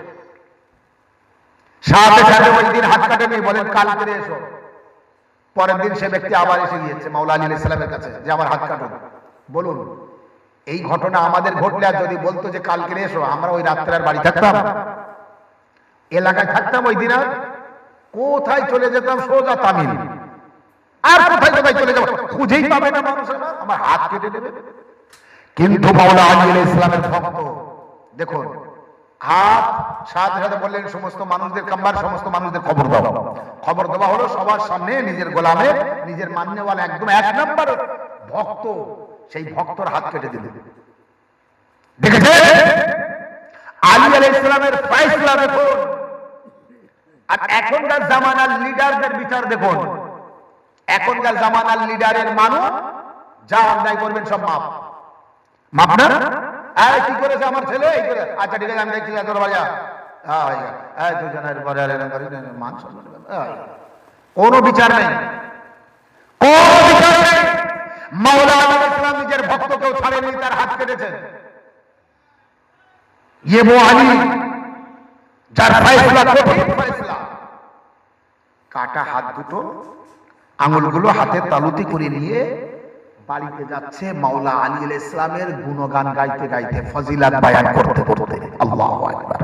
S1: সাথে সাথে ওই দিন হাত কাটেনি, বলেন কালকে এসো। পরের দিন সে ব্যক্তি আবার এসে গিয়েছে মাওলা আলী আলাইহিস সালামের কাছে যে আমার হাত কাটুন। বলুন, এই ঘটনা আমাদের ঘটলে আর যদি বলতো যে কালকে এসো, আমরা ওই রাত্রে আর বাড়ি থাকতাম? এলাকায় থাকতাম? ওই দিন আর কোথায় চলে যেতাম? সোজা তামিল। আর কোথায় কোথায় চলে যাবো, খুঁজেই পাবে না মানুষ, আমার হাত কেটে দেবে। কিন্তু মাওলা আলী আলাইহিস সালামের ভক্ত দেখুন, হাত সাথে সাথে বললেন, সমস্ত মানুষদের কাম্বার, সমস্ত মানুষদের খবর দাও। খবর দেওয়া হলো সবার সামনে, নিজের গোলামের, নিজের মান্যওয়ালা, একদম এক নাম্বার ভক্ত, সেই ভক্তর হাত কেটে দিল। দেখেছে আলী আলাইহিস সালামের ফয়সালা দেখুন। আর এখনকার জামানার লিডারদের বিচার দেখুন। এখনকার জামানার লিডারের মানুষ যা অন্যায় করবেন সব মাপ। মাপ না? কি করেছে আমার ছেলে? এই করে, আচ্ছা ঠিক আছে, আমি দেখছি, তোর বাজা দুজনের মান সম্মান, কোনো বিচার নেই, কোনো বিচার নেই। মাওলা আলী আলাইহিস সালাম নিজের ভক্তকেও ছাড়েননি, তার হাত কেটেছেন। ইয়ে वो আলী যার ফয়সালা কঠিন ফয়সালা। কাটা হাত দুটো, আঙুলগুলো হাতের তালুতে করে নিয়ে বাড়িতে যাচ্ছে মাওলা আলী আলাইহিস সালামের গুণগান গাইতে গাইতে, ফজিলাত বয়ান করতে করতে। আল্লাহু আকবার।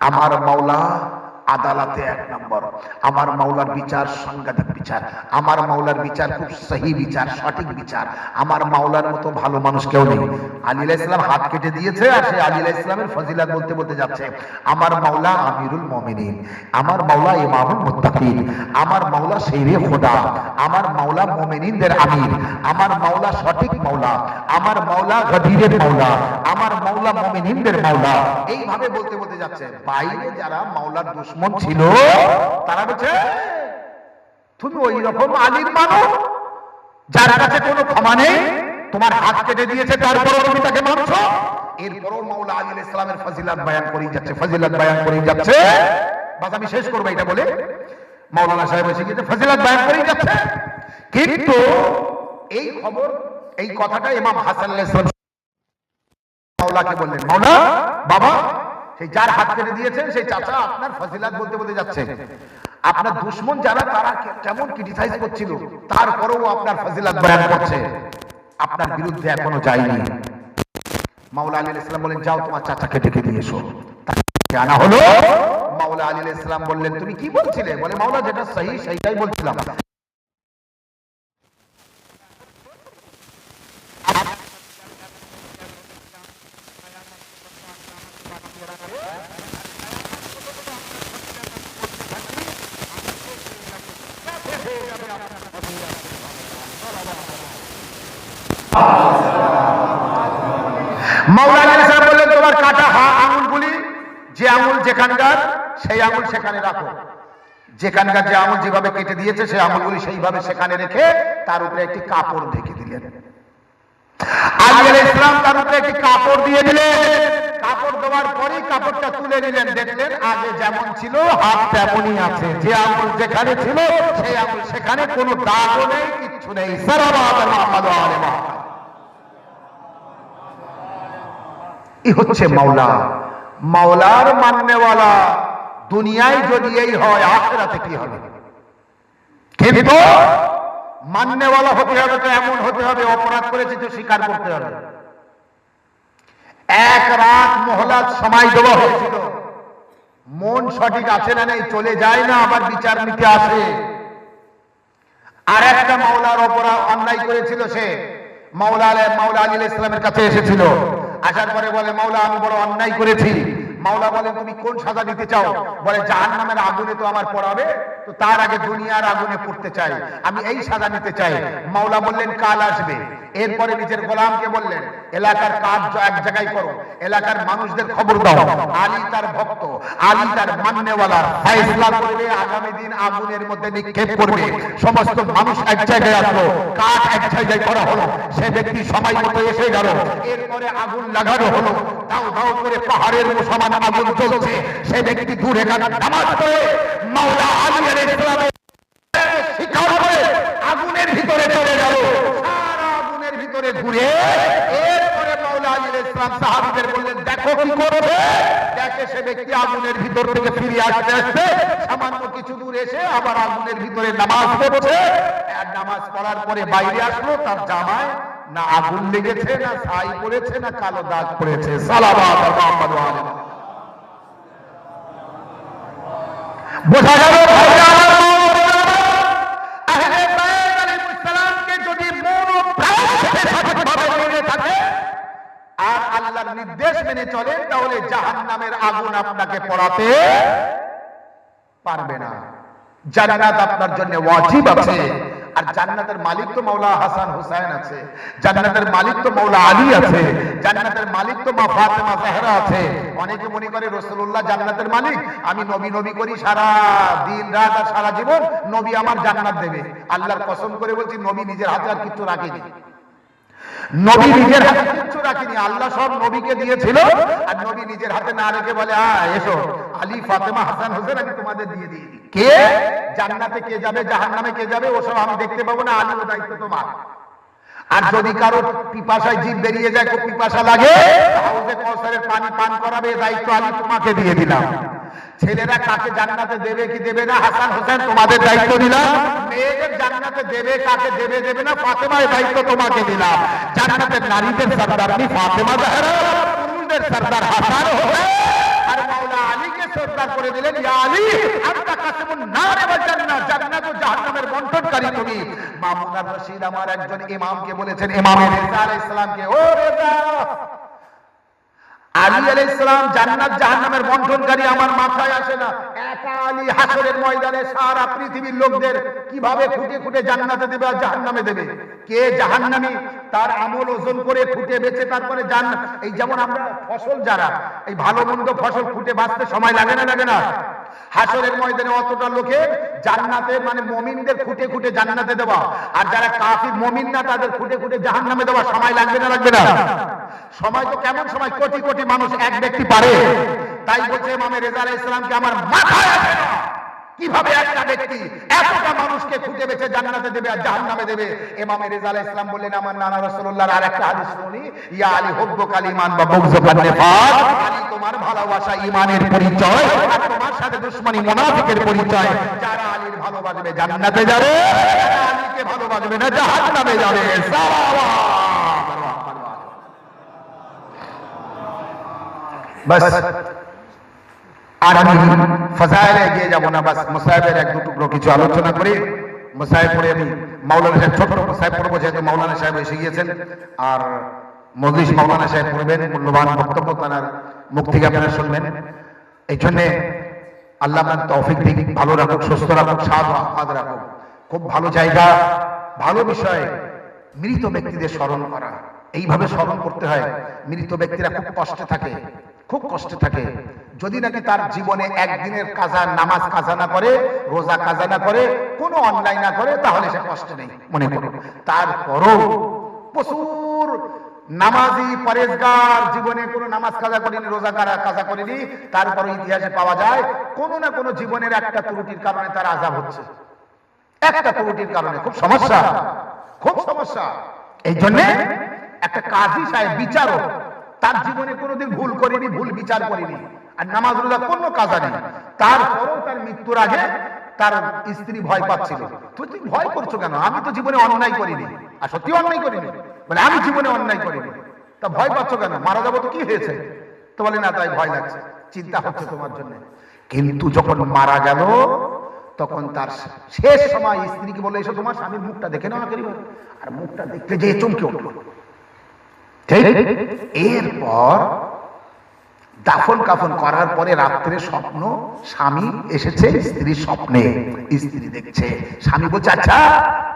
S1: আমার মাওলা আদালতে এক নম্বর, আমার মাওলার বিচার সাংঘাতিক বিচার, আমার মাওলার বিচার খুব সহি বিচার, সঠিক বিচার, আমার মাওলার মতো ভালো মানুষ কেউ নেই। আলী আলাইহিস সালাম হাত কেটে দিয়েছে, আর সে আলী আলাইহিস সালামের ফজিলাত বলতে বলতে যাচ্ছে, আমার মাওলা আমিরুল মুমিনিন, আমার মাওলা ইমামুল মুত্তাকিন, আমার মাওলা শেরে খোদা, আমার মাওলা মুমিনিনদের আমির, আমার মাওলা সঠিক মাওলা, আমার মাওলা গদিরের মাওলা, আমার মাওলা মুমিনিনদের মাওলা। এইভাবে বলতে বলতে যাচ্ছে। বাইরে যারা মাওলার দুশমন ছিল তারা বলছে, তুমি ওই রকম আলীর মানো, যার কাছে কোনো ক্ষমা নেই, তোমার হাত কেটে দিয়েছে, তারপরও তুমি তাকে মানছো। এরপরও মাওলা আলী আলাইহিস সালামের ফজিলত বয়ান করেই যাচ্ছে, ফজিলত বয়ান করেই যাচ্ছে। বাস আমি শেষ করবো এটা বলে, মাওলানা সাহেব এসে গিয়ে ফজিলত বয়ান করেই যাচ্ছে। কিন্তু এই খবর, এই কথাটা ইমাম হাসান আলাইহিস সালাম মাওলাকে বললেন, মাওলা বাবা, সেই যার হাত কেটে দিয়েছেন সেই চাচা আপনার ফজিলত বলতে বলতে যাচ্ছে। আপনার দুশমন যারা, তারা কেমন ক্রিটিসাইজ করছিল, তারপরেও আপনার ফজিলত বয়ান করছে, আপনার বিরুদ্ধে এখনো যায়নি। মাওলা আলী আলাইহিস সালাম বলেন, যাও তোমার চাচাকে ডেকে নিয়ে এসো। তাকে আনা হলো। মাওলা আলী আলাইহিস সালাম বললেন, তুমি কি বলছিলে? বলে, মাওলা যেটা সহি সেইটাই বলছিলাম। মাওলা আলী আলাইহিস সালাম বললেন, তোমার কাটা আঙুলগুলি, যে আঙুল যেখানকার সেই আঙুল সেখানে রাখো। যেখানকার যে আঙুল যেভাবে কেটে দিয়েছে সেই আঙুলগুলি সেইভাবে সেখানে রেখে তার উপরে একটি কাপড় ঢেকে দিলেন। আলী আলাইহিস সালাম তার উপরে একটি কাপড় দিয়ে দিলেন। কাপড় দেওয়ার পরেই কাপড়টা তুলে নিলেন, দেখলেন আগে যেমন ছিল হাত তেমনই আছে, যে আঙুল যেখানে ছিল সেই আঙুল সেখানে, কোনো দাগও নেই, কিচ্ছু নেই। সাল্লাল্লাহু আলাইহি ওয়া সাল্লাম। এই হচ্ছে মাওলা। মাওলার মাননেওয়ালা দুনিয়ায় যদি এই হয়, আখিরাতে কি হবে? কিন্তু মাননেওয়ালা হতে হবে তো এমন হতে হবে, অপরাধ করেছে তো স্বীকার করতে হবে। এক রাত মহলাত সময় দেওয়া হয়েছিল, মন সঠিক আছে না নেই, চলে যায় না, আবার বিচার নিতে আসে। আর একটা মাওলার অপরাধ অন্যায় করেছিল, সে মাওলা আলী আলাইহিস সালামের কাছে এসেছিল। আসার পরে বলে, মাওলা আমি বড় অন্যায় করেছি। মাওলা বলেন, তুমি কোন সাজা নিতে চাও? বলে, জাহান্নামের আগুনে তো আমার পড়াবে, তো তার আগে দুনিয়ার আগুনে পড়তে চাই, আমি এই সাজা নিতে চাই। মাওলা বললেন, কাল আসবে। এরপরে নিজের গোলামকে বললেন, এলাকার কাজ এক জায়গায় করো, এলাকার মানুষদের খবর দাও, আলী তার ভক্ত, আলী তার মাননেওয়ালা, ফয়সালা করবে, আগামী দিন আগুনের মধ্যে নিক্ষেপ করবে। সমস্ত মানুষ এক জায়গায় আসলো, কাজ এক জায়গায় করা হলো, সে ব্যক্তি সময় মতো এসে গেল। এরপরে আগুন লাগানো হলো, দাও দাও করে পাহাড়ের সমান আগুন জ্বলছে। সে ব্যক্তি দূরে নামাজ পড়ে মাওলা আলী আলাইহিস সালামের শিকার করে আগুনের ভিতরে চলে গেল। সারা আগুনের ভিতরে ঘুরে এরপরে মাওলা আলী আলাইহিস সালাম সাহাবীদের বললেন, দেখো কি করবে। দেখে সে ব্যক্তি আগুনের ভিতর থেকে ফিরে আসতে আসতে সামান্য কিছু দূর এসে আবার আগুনের ভিতরে নামাজ পড়ছে। আর নামাজ পড়ার পরে বাইরে আসলো, তার জামায় না আগুন লেগেছে, না ছাই পড়েছে, না কালো দাগ পড়েছে। সালাওয়াত মুহাম্মদ ওয়া আলিহি। বোঝা গেল আহলে বাইত আলাইহিস সালামকে যদি মন ও প্রাণ থেকে সঠিকভাবে মেনে থাকে আর আল্লাহর নির্দেশ মেনে চলে, তাহলে জাহান্নামের আগুন আপনাকে পোড়াতে পারবে না। জান্নাত আপনার জন্য ওয়াজিব আছে। আর জান্নাতের মালিক তো মাওলা হাসান হুসাইন আছে, জান্নাতের মালিক তো মাওলা আলী আছে, জান্নাতের মালিক তো মা ফাতেমা জাহরা আছে। অনেকে মনে করে রাসূলুল্লাহ জান্নাতের মালিক, আমি নবী নবী করি সারা দিন রাত আর সারা জীবন, নবী আমার জান্নাত দেবে। আল্লাহর কসম করে বলছি, নবী নিজের হাতে আর কিছু রাখেনি। নবী নিজের হাতে কিচ্ছু রাখেনি, আল্লাহ সব নবীকে দিয়েছিল। আর নবী নিজের হাতে না রেখে বলে, এসো আলী ফাতেমা হাসান হোসেন আমি তোমাদের দিয়ে দিই। কে জান্নাতে কে যাবে, জাহান্নামে কে যাবে, ওসব আমি দেখতে পাবো না, আলী ও দায়িত্ব তোমার। আর যদি কারো পিপাসায় জিভ বেরিয়ে যায়, খুব পিপাসা লাগে, হাউজে কাউসারের পানি পান করাবে, দায়িত্ব আলী তোমাকে দিয়ে দিলাম। ছেলেরা কাকে জান্নাতে দেবে কি দেবে না, হাসান হোসেন তোমাদের দায়িত্ব দিলাম। মেয়েদের জান্নাতে দেবে কাকে দেবে দেবে না, ফাতেমার দায়িত্ব তোমাকে দিলাম। জান্নাতের নারীদের সরদার আপনি ফাতেমা জাহরা, পুরুষদের সরদার হাসান হোসেন। আর মাওলা আলীকে সরদার করে দিলেন, ইয়া আলী আনতা কাসিমুন নার ওয়াল জান্নাহ, জান্নাত ও জাহান্নামের বন্টনকারী তুমি। মামুন আর রশিদ আমার একজন ইমামকে বলেছেন, ইমাম রেজা আলাইহিস সালামকে, ও রেজা আলী আলাইহিস সালাম জান্নাত জাহান্নামের বন্টনকারী আমার মাথায় আসে না। একা আলী হাসরের ময়দানে সারা পৃথিবীর লোকদের কিভাবে খুঁটে খুঁটে জান্নাতে দেবে আর জাহান্নামে দেবে? কে জাহান্নামী তার আমল ওজন করে খুঁটে বেচে তারপরে জান্নাত। এই যেমন আমরা ফসল যারা এই ভালো মন্দ ফসল খুঁটে বাঁচতে সময় লাগে না, লাগে না? হাসরের ময়দানে অতটা লোকের জান্নাতে মানে মুমিনদের খুঁটে খুঁটে জান্নাতে দেওয়া, আর যারা কাফির মুমিন না তাদের খুঁটে খুঁটে জাহান্নামে দেওয়া সময় লাগবে না, লাগবে না? সময় তো কেমন সময়, কোটি কোটি মানুষ এক ব্যক্তি পারে। তাই বলছে ইমামে রেজা আলাইহিস সালামকে আমার মাথায় আসে না কিভাবে একটা ব্যক্তি এতটা মানুষকে খুঁজে বেছে জান্নাতে দেবে আর জাহান্নামে দেবে। ইমামে রেজা আলাইহিস সালাম বললেন আমার নানা রাসূলুল্লাহর আরেকটা হাদিস শুনি, ইয়া আলী হুব্বুকাল ঈমান ওয়া বুগযুকান নিফাক, আলী তোমার ভালোবাসা ঈমানের পরিচয় আর তোমার সাথে দুশমনী মুনাফিকের পরিচয়। যারা আলীর ভালোবাসবে জান্নাতে যাবে, যারা আলীকে ভালোবাসবে না জাহান্নামে যাবে। বাস আর আমি ফাজাইলে এগিয়ে যাব না, বাস মুসাহিবের এক দু টুকরো কিছু আলোচনা করে মুসাহিব পড়ে আমি মাওলানা সাহেব ছোট্ট মুসাহিব পড়বো, যেহেতু মাওলানা সাহেব এসে গিয়েছেন আর মজলিস মাওলানা সাহেব পড়বেন, মূল্যবান বক্তব্য তার মুখ থেকে আপনারা শুনবেন। এই জন্যে আল্লাহ আপনার তৌফিক দিক, ভালো রাখুক, সুস্থ রাখুক, সাদ রাখুক। খুব ভালো জায়গা, ভালো বিষয় মৃত ব্যক্তিদের স্মরণ করা। এইভাবে স্মরণ করতে হয়। মৃত ব্যক্তিরা খুব কষ্টে থাকে, খুব কষ্টে থাকে। যদি নাকি তার জীবনে একদিনের কাজা নামাজ কাজা না করে, রোজা কাজা না করে, কোনো অন্যায় না করে, তাহলে সে কষ্টে নেই মনে করো। তারপরও প্রচুর নামাজি পরেজগার, জীবনে কোনো নামাজ কাজা করেনি, রোজা কাজা করেনি, তারপরে ইতিহাসে পাওয়া যায় কোনো না কোনো জীবনের একটা ত্রুটির কারণে তার আযাব হচ্ছে। একটা ত্রুটির কারণে খুব সমস্যা, খুব সমস্যা। এই জন্য একটা কাজী সাহেব বিচারক, তার জীবনে কোনোদিন ভুল করেনি, ভুল বিচার করেনি, আর নামাজ রোজা কোনো কাজা নেই, তারপরেও তার মৃত্যুর আগে তার স্ত্রী ভয় পাচ্ছিল। তুই ভয় করছো কেন? আমি তো জীবনে অন্যায় করিনি। আর সত্যি অন্যায় করিনি, বলে আমি জীবনে অন্যায় করিনি, তা ভয় পাচ্ছ কেন? মারা যাবো তো কি হয়েছে? তো বলে না, তাই ভয় লাগছে, চিন্তা হচ্ছে তোমার জন্য। কিন্তু যখন মারা গেল তখন তার শেষ সময় স্ত্রীকে বলে, এসো তোমার স্বামীর মুখটা দেখে নাও। আর মুখটা দেখতে যেয়ে চমকে উঠল। এরপর দাফন কাফন করার পরে রাত্রে স্বপ্ন, স্বামী এসেছে স্ত্রীর স্বপ্নে, স্ত্রী দেখছে। স্বামী বলছে, আচ্ছা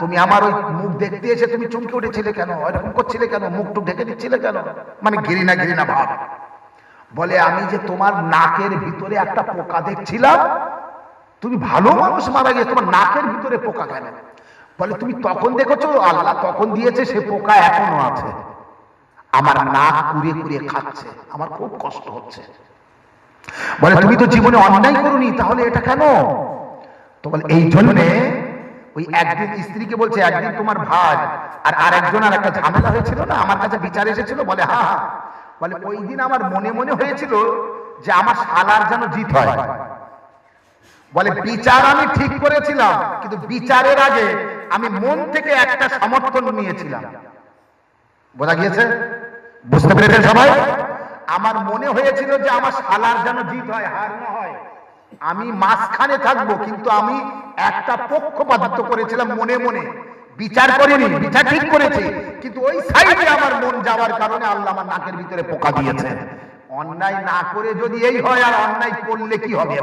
S1: তুমি আমার ওই মুখ দেখতে এসে তুমি চমকে উঠেছিলে কেন, এরকম করছিলে কেন, মুখটুক ঢেকে দিচ্ছিলে কেন? মানে ঘৃণা ঘৃণা ভাব। বলে আমি যে তোমার নাকের ভিতরে একটা পোকা দেখছিলাম। তুমি ভালো মানুষ, মারা গিয়ে তোমার নাকের ভিতরে পোকা কেন? বলে তুমি তখন দেখেছো, আল্লাহ তখন দিয়েছে, সে পোকা এখনো আছে, আমার নাক কুড়িয়ে কুড়িয়ে খাচ্ছে, আমার খুব কষ্ট হচ্ছে। বলে তুমি তো জীবনে অন্যায় করোনি, তাহলে এটা কেন? তো বলে এই জন্যে ওই একদিন স্ত্রীকে বলছে, একদিন তোমার ভাই আর আরেকজন আর একটা ঝামেলা হয়েছিল না, আমার কাছে বিচার এসেছিল। বলে হ্যাঁ হ্যাঁ। বলে ওই দিন আমার মনে মনে হয়েছিল যে আমার শালার যেন জিত হয়। বলে বিচার আমি ঠিক করেছিলাম, কিন্তু বিচারের আগে আমি মন থেকে একটা সমর্থন নিয়েছিলাম। বোঝা গিয়েছে? বুঝতে পেরেছেন সবাই? আমার মনে হয়েছিল যে আমার শালার যেন জিত হয়, হার না হয়। আমি মাঝখানে থাকবো, কিন্তু আমি একটা পক্ষপাতিত্ব করেছিলাম মনে মনে, বিচার করিনি, বিচার ঠিক করেছি, কিন্তু ওই সাইডে আমার মন যাওয়ার কারণে আল্লাহ আমার নাকের ভিতরে পোকা দিয়েছে। অন্যায় না করে যদি এই হয়, আর অন্যায় করলে কি হবে?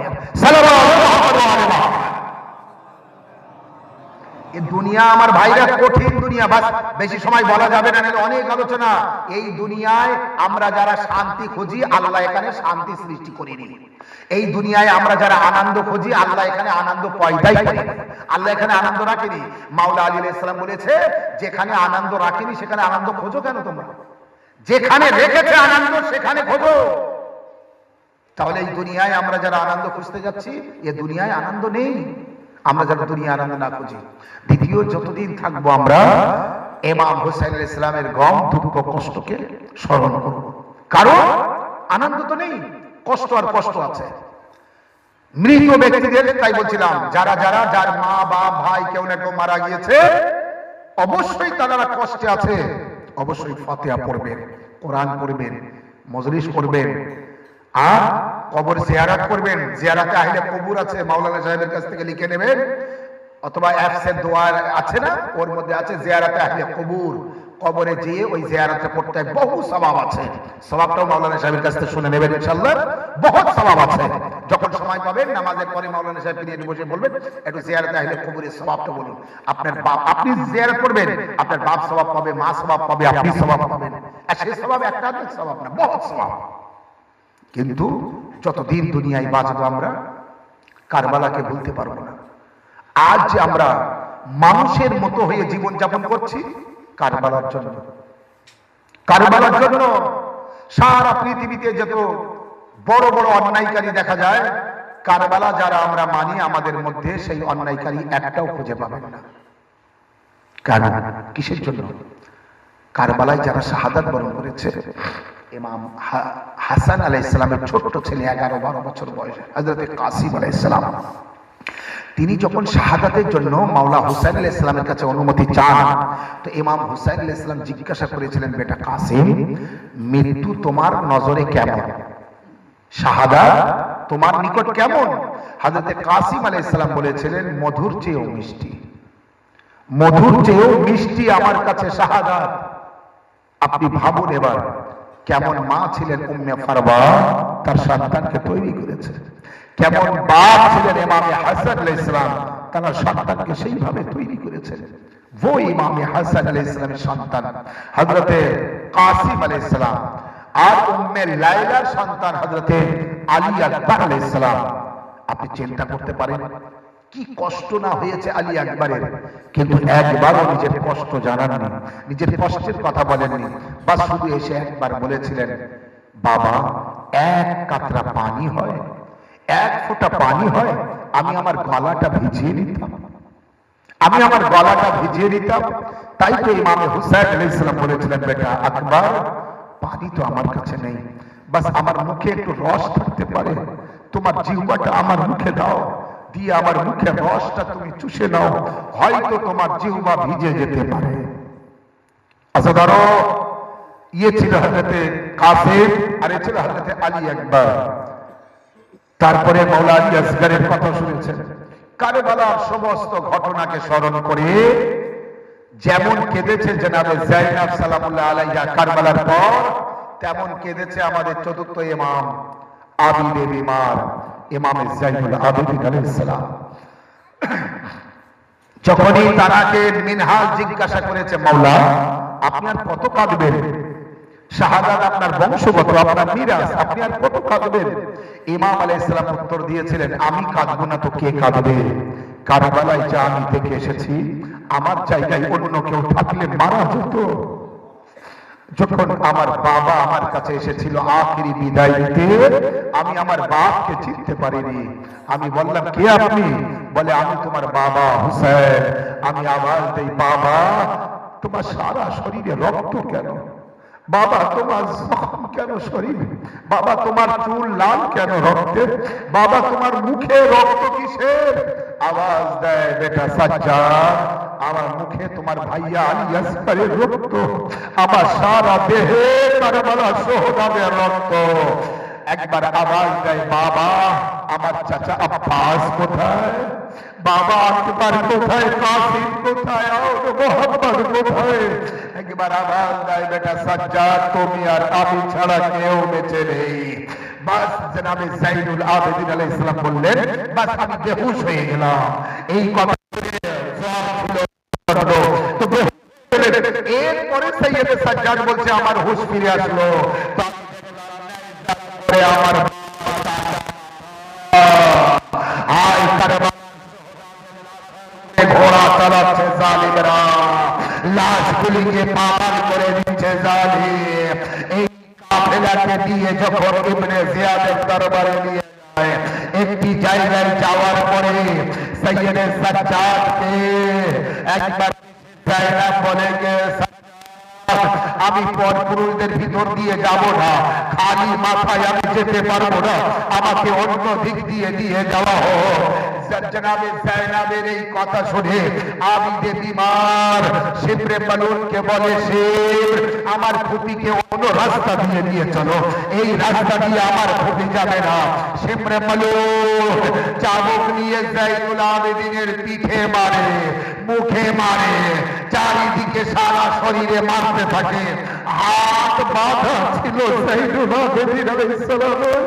S1: এই দুনিয়া আমার ভাইরা কঠিন দুনিয়া, বাস বেশি সময় বলা যাবে না, অনেক আলোচনা। এই দুনিয়ায় আমরা যারা শান্তি খুঁজি, আল্লাহ এখানে শান্তি সৃষ্টি করিনি। এই দুনিয়ায় আমরা যারা আনন্দ খুঁজি, আল্লাহ এখানে আনন্দ পয়দাই করেনি, আল্লাহ এখানে আনন্দ রাখেনি। মাওলা আলী আলাইহিস সালাম বলেছে, যেখানে আনন্দ রাখেনি সেখানে আনন্দ খোঁজো কেন তোমরা? যেখানে রেখেছে আনন্দ সেখানে খোঁজো। তাহলে এই দুনিয়ায় আমরা যারা আনন্দ খুঁজতে যাচ্ছি, এ দুনিয়ায় আনন্দ নেই, আমরা যারা দুনিয়া আনন্দ না খুঁজি। দ্বিতীয়, যতদিন থাকবো আমরা ইমাম হুসাইন আলাইহিস সালামের গম, দুঃখ, কষ্টকে স্মরণ করব, কারণ আনন্দ তো নেই, কষ্ট আর কষ্ট আছে। মৃত ব্যক্তিদের, তাই বলছিলাম, যারা যারা যার মা বাপ ভাই কেউ না কেউ মারা গিয়েছে, অবশ্যই তারা কষ্টে আছে, অবশ্যই ফাতিহা পড়বেন, কোরআন পড়বেন, মজলিস করবেন, আর কবর জিয়ারত করবেন। জিয়ারতে আহলে কবর আছে, মাওলানা সাহেবের কাছ থেকে লিখে নেবেন, অথবা অ্যাপসের দোয়া আছে না, ওর মধ্যে আছে জিয়ারতে আহলে কবর। কবরে যেয়ে ওই জিয়ারতটা করতে হয়, বহু সওয়াব আছে। সওয়াবটাও মাওলানা সাহেবের কাছ থেকে শুনে নেবেন ইনশাআল্লাহ, বহুত সওয়াব আছে। যখন সময় পাবেন নামাজের পরে মাওলানা সাহেবকে নিয়ে বসে বলবেন একটু জিয়ারতে আহলে কবরের সওয়াবটা বলুন। আপনার বাপ, আপনি জিয়ারত করবেন, আপনার বাপ সওয়াব পাবে, মা সওয়াব পাবে, আপনি সওয়াব পাবেন। আর সেই সওয়াব একটা সওয়াব না, বহুত সওয়াব। কিন্তু যতদিন দুনিয়ায় বাঁচবো আমরা কারবালাকে ভুলতে পারবো না। আজ যে আমরা মানুষের মতো হয়ে জীবন যাপন করছি কারবালার জন্য। কারবালার জন্য সারা পৃথিবীতে যত বড় বড় অন্যায়কারী দেখা যায়, কারবালা যারা আমরা মানি আমাদের মধ্যে সেই অন্যায়কারী একটাও খুঁজে পাবেন না। কারণ কিসের জন্য? কারবালায় যারা শাহাদাত বরণ করেছে, ইমাম হাসান আলাইহিস সালামের ছোট্ট ছেলে 11-12 বছর বয়সে হযরত কাসিম আলাইহিস সালাম, তিনি যখন শাহাদাতের জন্য মাওলা হুসাইন আলাইহিস সালামের কাছে অনুমতি চান, তো ইমাম হুসাইন আলাইহিস সালাম জিজ্ঞাসা করেছিলেন, বেটা কাসিম, মৃত্যু তোমার নজরে কেমন? শাহাদাত তোমার নিকট কেমন? হযরত কাসিম আলাইহিস সালাম বলেছিলেন, মধুর চেয়েও মিষ্টি, মধুর চেয়েও মিষ্টি আমার কাছে শাহাদাত। আপনি ভাবুন এবার, কেমন মা ছিলেন উম্মে ফারওয়া, তার সন্তানকে তৈরি করেছে। কেমন বাপ ছিলেন ইমামে হাসান আলাইহিস সালাম, তার সন্তানকে সেইভাবে তৈরি করেছেন। ওই ইমামে হাসান আলাইহিস সালামের সন্তান হযরত কাসিম আলাইহিস সালাম আর উম্মে লায়লার সন্তান হযরত আলী আকবর আলাইহিস সালাম। আপনি চিন্তা করতে পারেন কি কষ্ট না হয়েছে আলী আকবরের, কিন্তু একবারও নিজের কষ্ট জানাননি, নিজের কষ্টের কথা বলেননি। বাস শুধু এসে একবার বলেছিলেন, বাবা এক কাতরা পানি হয়, এক ফোঁটা পানি হয়, আমি আমার গলাটা ভিজিয়ে নিতাম, আমি আমার গলাটা ভিজিয়ে নিতাম। তাই তো ইমামে হুসাইন আলাইহিস সালাম বলেছিলেন, বেটা আকবর, পানি তো আমার কাছে নেই, বাস আমার মুখে একটু রস থাকতে পারে, তোমার জিহ্বাটা আমার মুখে দাও, দিয়ে আমার মুখে রসটা তুমি চুষে নাও, হয়তো তোমার জিহ্বা ভিজে যেতে পারে। আচ্ছা ধরো, ইয়ে ছিল হযরতে কাসিম আর এ ছিল হযরতে আলী আকবর। তারপরে মাওলা আলী আসগরের কথা শুনেছেন। কারবালার সমস্ত ঘটনাকে স্মরণ করে যেমন কেঁদেছে জনাবে যায়েনব সালামুল্লাহ আলাইহা কারবালার পর, তেমন কেঁদেছে আমাদের চতুর্থ ইমাম আবিদে বিমার ইমামে যাইনুল আবেদিন আলাইহিস সালাম। যখনই তারাকে মিনহাজ জিজ্ঞাসা করেছে, মাওলা আপনি আর কত কাঁদবেন? শাহাদাত আপনার বংশগত, আপনার মিরাস, আপনি আর কত কাঁদবেন? ইমাম আলাইহিস সালাম উত্তর দিয়েছিলেন, আমি কাঁদবো না তো কে কাঁদবে? কারবালায় যা আমি দেখে এসেছি, আমার জায়গায় অন্য কেউ থাকলে মারা যেত। যখন আমার বাবা আমার কাছে এসেছিল আখিরি বিদায় দিতে, আমি আমার বাপকে চিনতে পারিনি। আমি বললাম, কে আপনি? বলে, আমি তোমার বাবা হুসাইন। আমি আওয়াজ দেই, বাবা তোমার সারা শরীরে রক্ত কেন? বাবা তোমার জখম কেন শরীরে? বাবা তোমার চুল লাল কেন রক্তে? বাবা তোমার মুখে রক্ত কিসের? আওয়াজ দেয়, বেটা সাজ্জাদ, আমার মুখে তোমার ভাইয়া আলী আসগরের রক্ত, আমার সারা দেহে কারবালা শোহদাদের রক্ত। একবার আওয়াজ দেয়, বাবা আমার চাচা আব্বাস কোথায়? বাবা আকবর কোথায়? কাসিম কোথায়? মোহাম্মদ কোথায়? একবার আওয়াজ দেয়, বেটা সাজ্জাদ, তুমি আর আমি ছাড়া কেউ বেঁচে নেই। বাস জনাবে যাইনুল আবেদিন আলাইহিস সালাম বললেন, বাস আমি বেহুশ হয়ে গেলাম। এই কথা এরপরে সৈয়দে সাজ্জাদ বলছে, আমার হুঁশ ফিরে আসলো। আমার ঘোড়া চালাচ্ছে জালিমরা, লাশগুলিকে পাহাড় করে দিচ্ছে জালিম। এই কাফেলাকে দিয়ে যখন ইবনে জিয়াদের দরবারে নিয়ে যায়, একটি জায়গায় যাওয়ার পরে সৈয়দে সাজ্জাদকে একবার যায়না বলে গেছে, আমি পরপুরুষদের ভিতর দিয়ে যাব না, খালি মাথায় আমি যেতে পারবো না, আমাকে অন্য দিক দিয়ে দিয়ে যাওয়া হোক। জনাবে যায়েনবের এই কথা শুনে আবিদে বিমার শিবরে মালুনকে বলে, শিব আমার ফুপিকে অন্য রাস্তা দিয়ে নিয়ে চলো, এই রাস্তা দিয়ে আমার ফুপি যাবে না। সিমরে মালো চাবুক নিয়ে জাইনুল আবেদিনের পিঠে মারে, মুখে মারে, চারিদিকে সারা শরীরে মারতে থাকে। হাত বাঁধা ছিল জাইনুল আবেদিন আলাইহিস সালামের,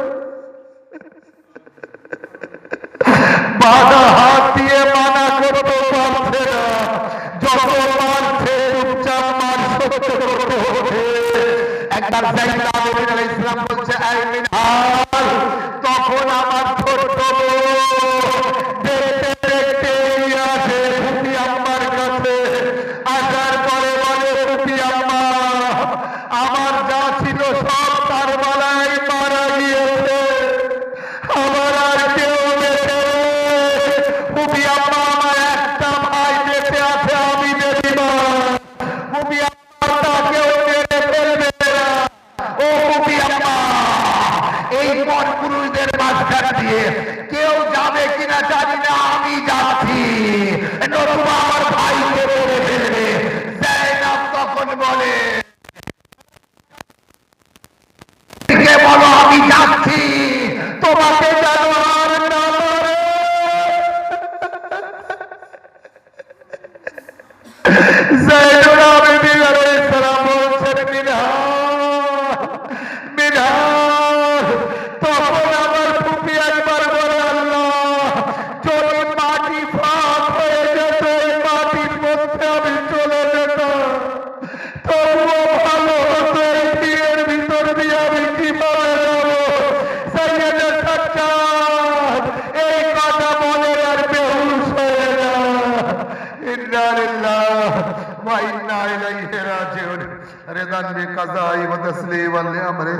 S1: বাধা হাত দিয়ে মানা করতে পারছে না, যত মারছে চুপচাপ মার সহ্য করতে হচ্ছে। একবার জাইনুল আবেদিন আলাইহিস সালাম বলছে আই মিনহাল, তখন আমার ছোট্ট দেখতে দেখতে আসে ফুপি আম্মার কাছে। আসার পরে বলে ফুপি আম্মা, আমার যা ছিল সব তার বেলায় মারা গিয়েছে, আমার আর কেউ বেঁচে। ফুপি আম্মা, আমার একটা ভাই বেঁচে আছে, আমি বেবিমান। ফুপি আম্মা কেউ মেরে ফেলবে না। ও ফুপি আম্মা, এই পরপুরুষদের মাঝখান দিয়ে কেউ যাবে কিনা জানি না, আমি যাচ্ছি, নতুবা আমার ভাইকে মেরে ফেলবে। জাইনাব তখন বলে বলো আমি যাচ্ছি, তোমাকে যেন আর না মারে। জাইনুল আবেদিন আলাইহিস সালাম বলছেন মিনহাল, মিনহাল। তখন আমার ফুপি একবার বলে আল্লাহ, যদি মাটি ফাঁক হয়ে যেত, এই মাটির মধ্যে আমি চলে যেতাম, তবুও ভালো হতো। এই বিয়ের ভিতর দিয়ে আমি কিভাবে যাবো? সাইয়েদে সাজ্জাদ এই কথা বলে আর বেহুশ হয়ে যায়। ইন্না লিল্লাহ ওয়া ইন্না ইলাইহি রাজিউন। রিদান বিকাযাই ওয়া তাসলিমান লিআমরি।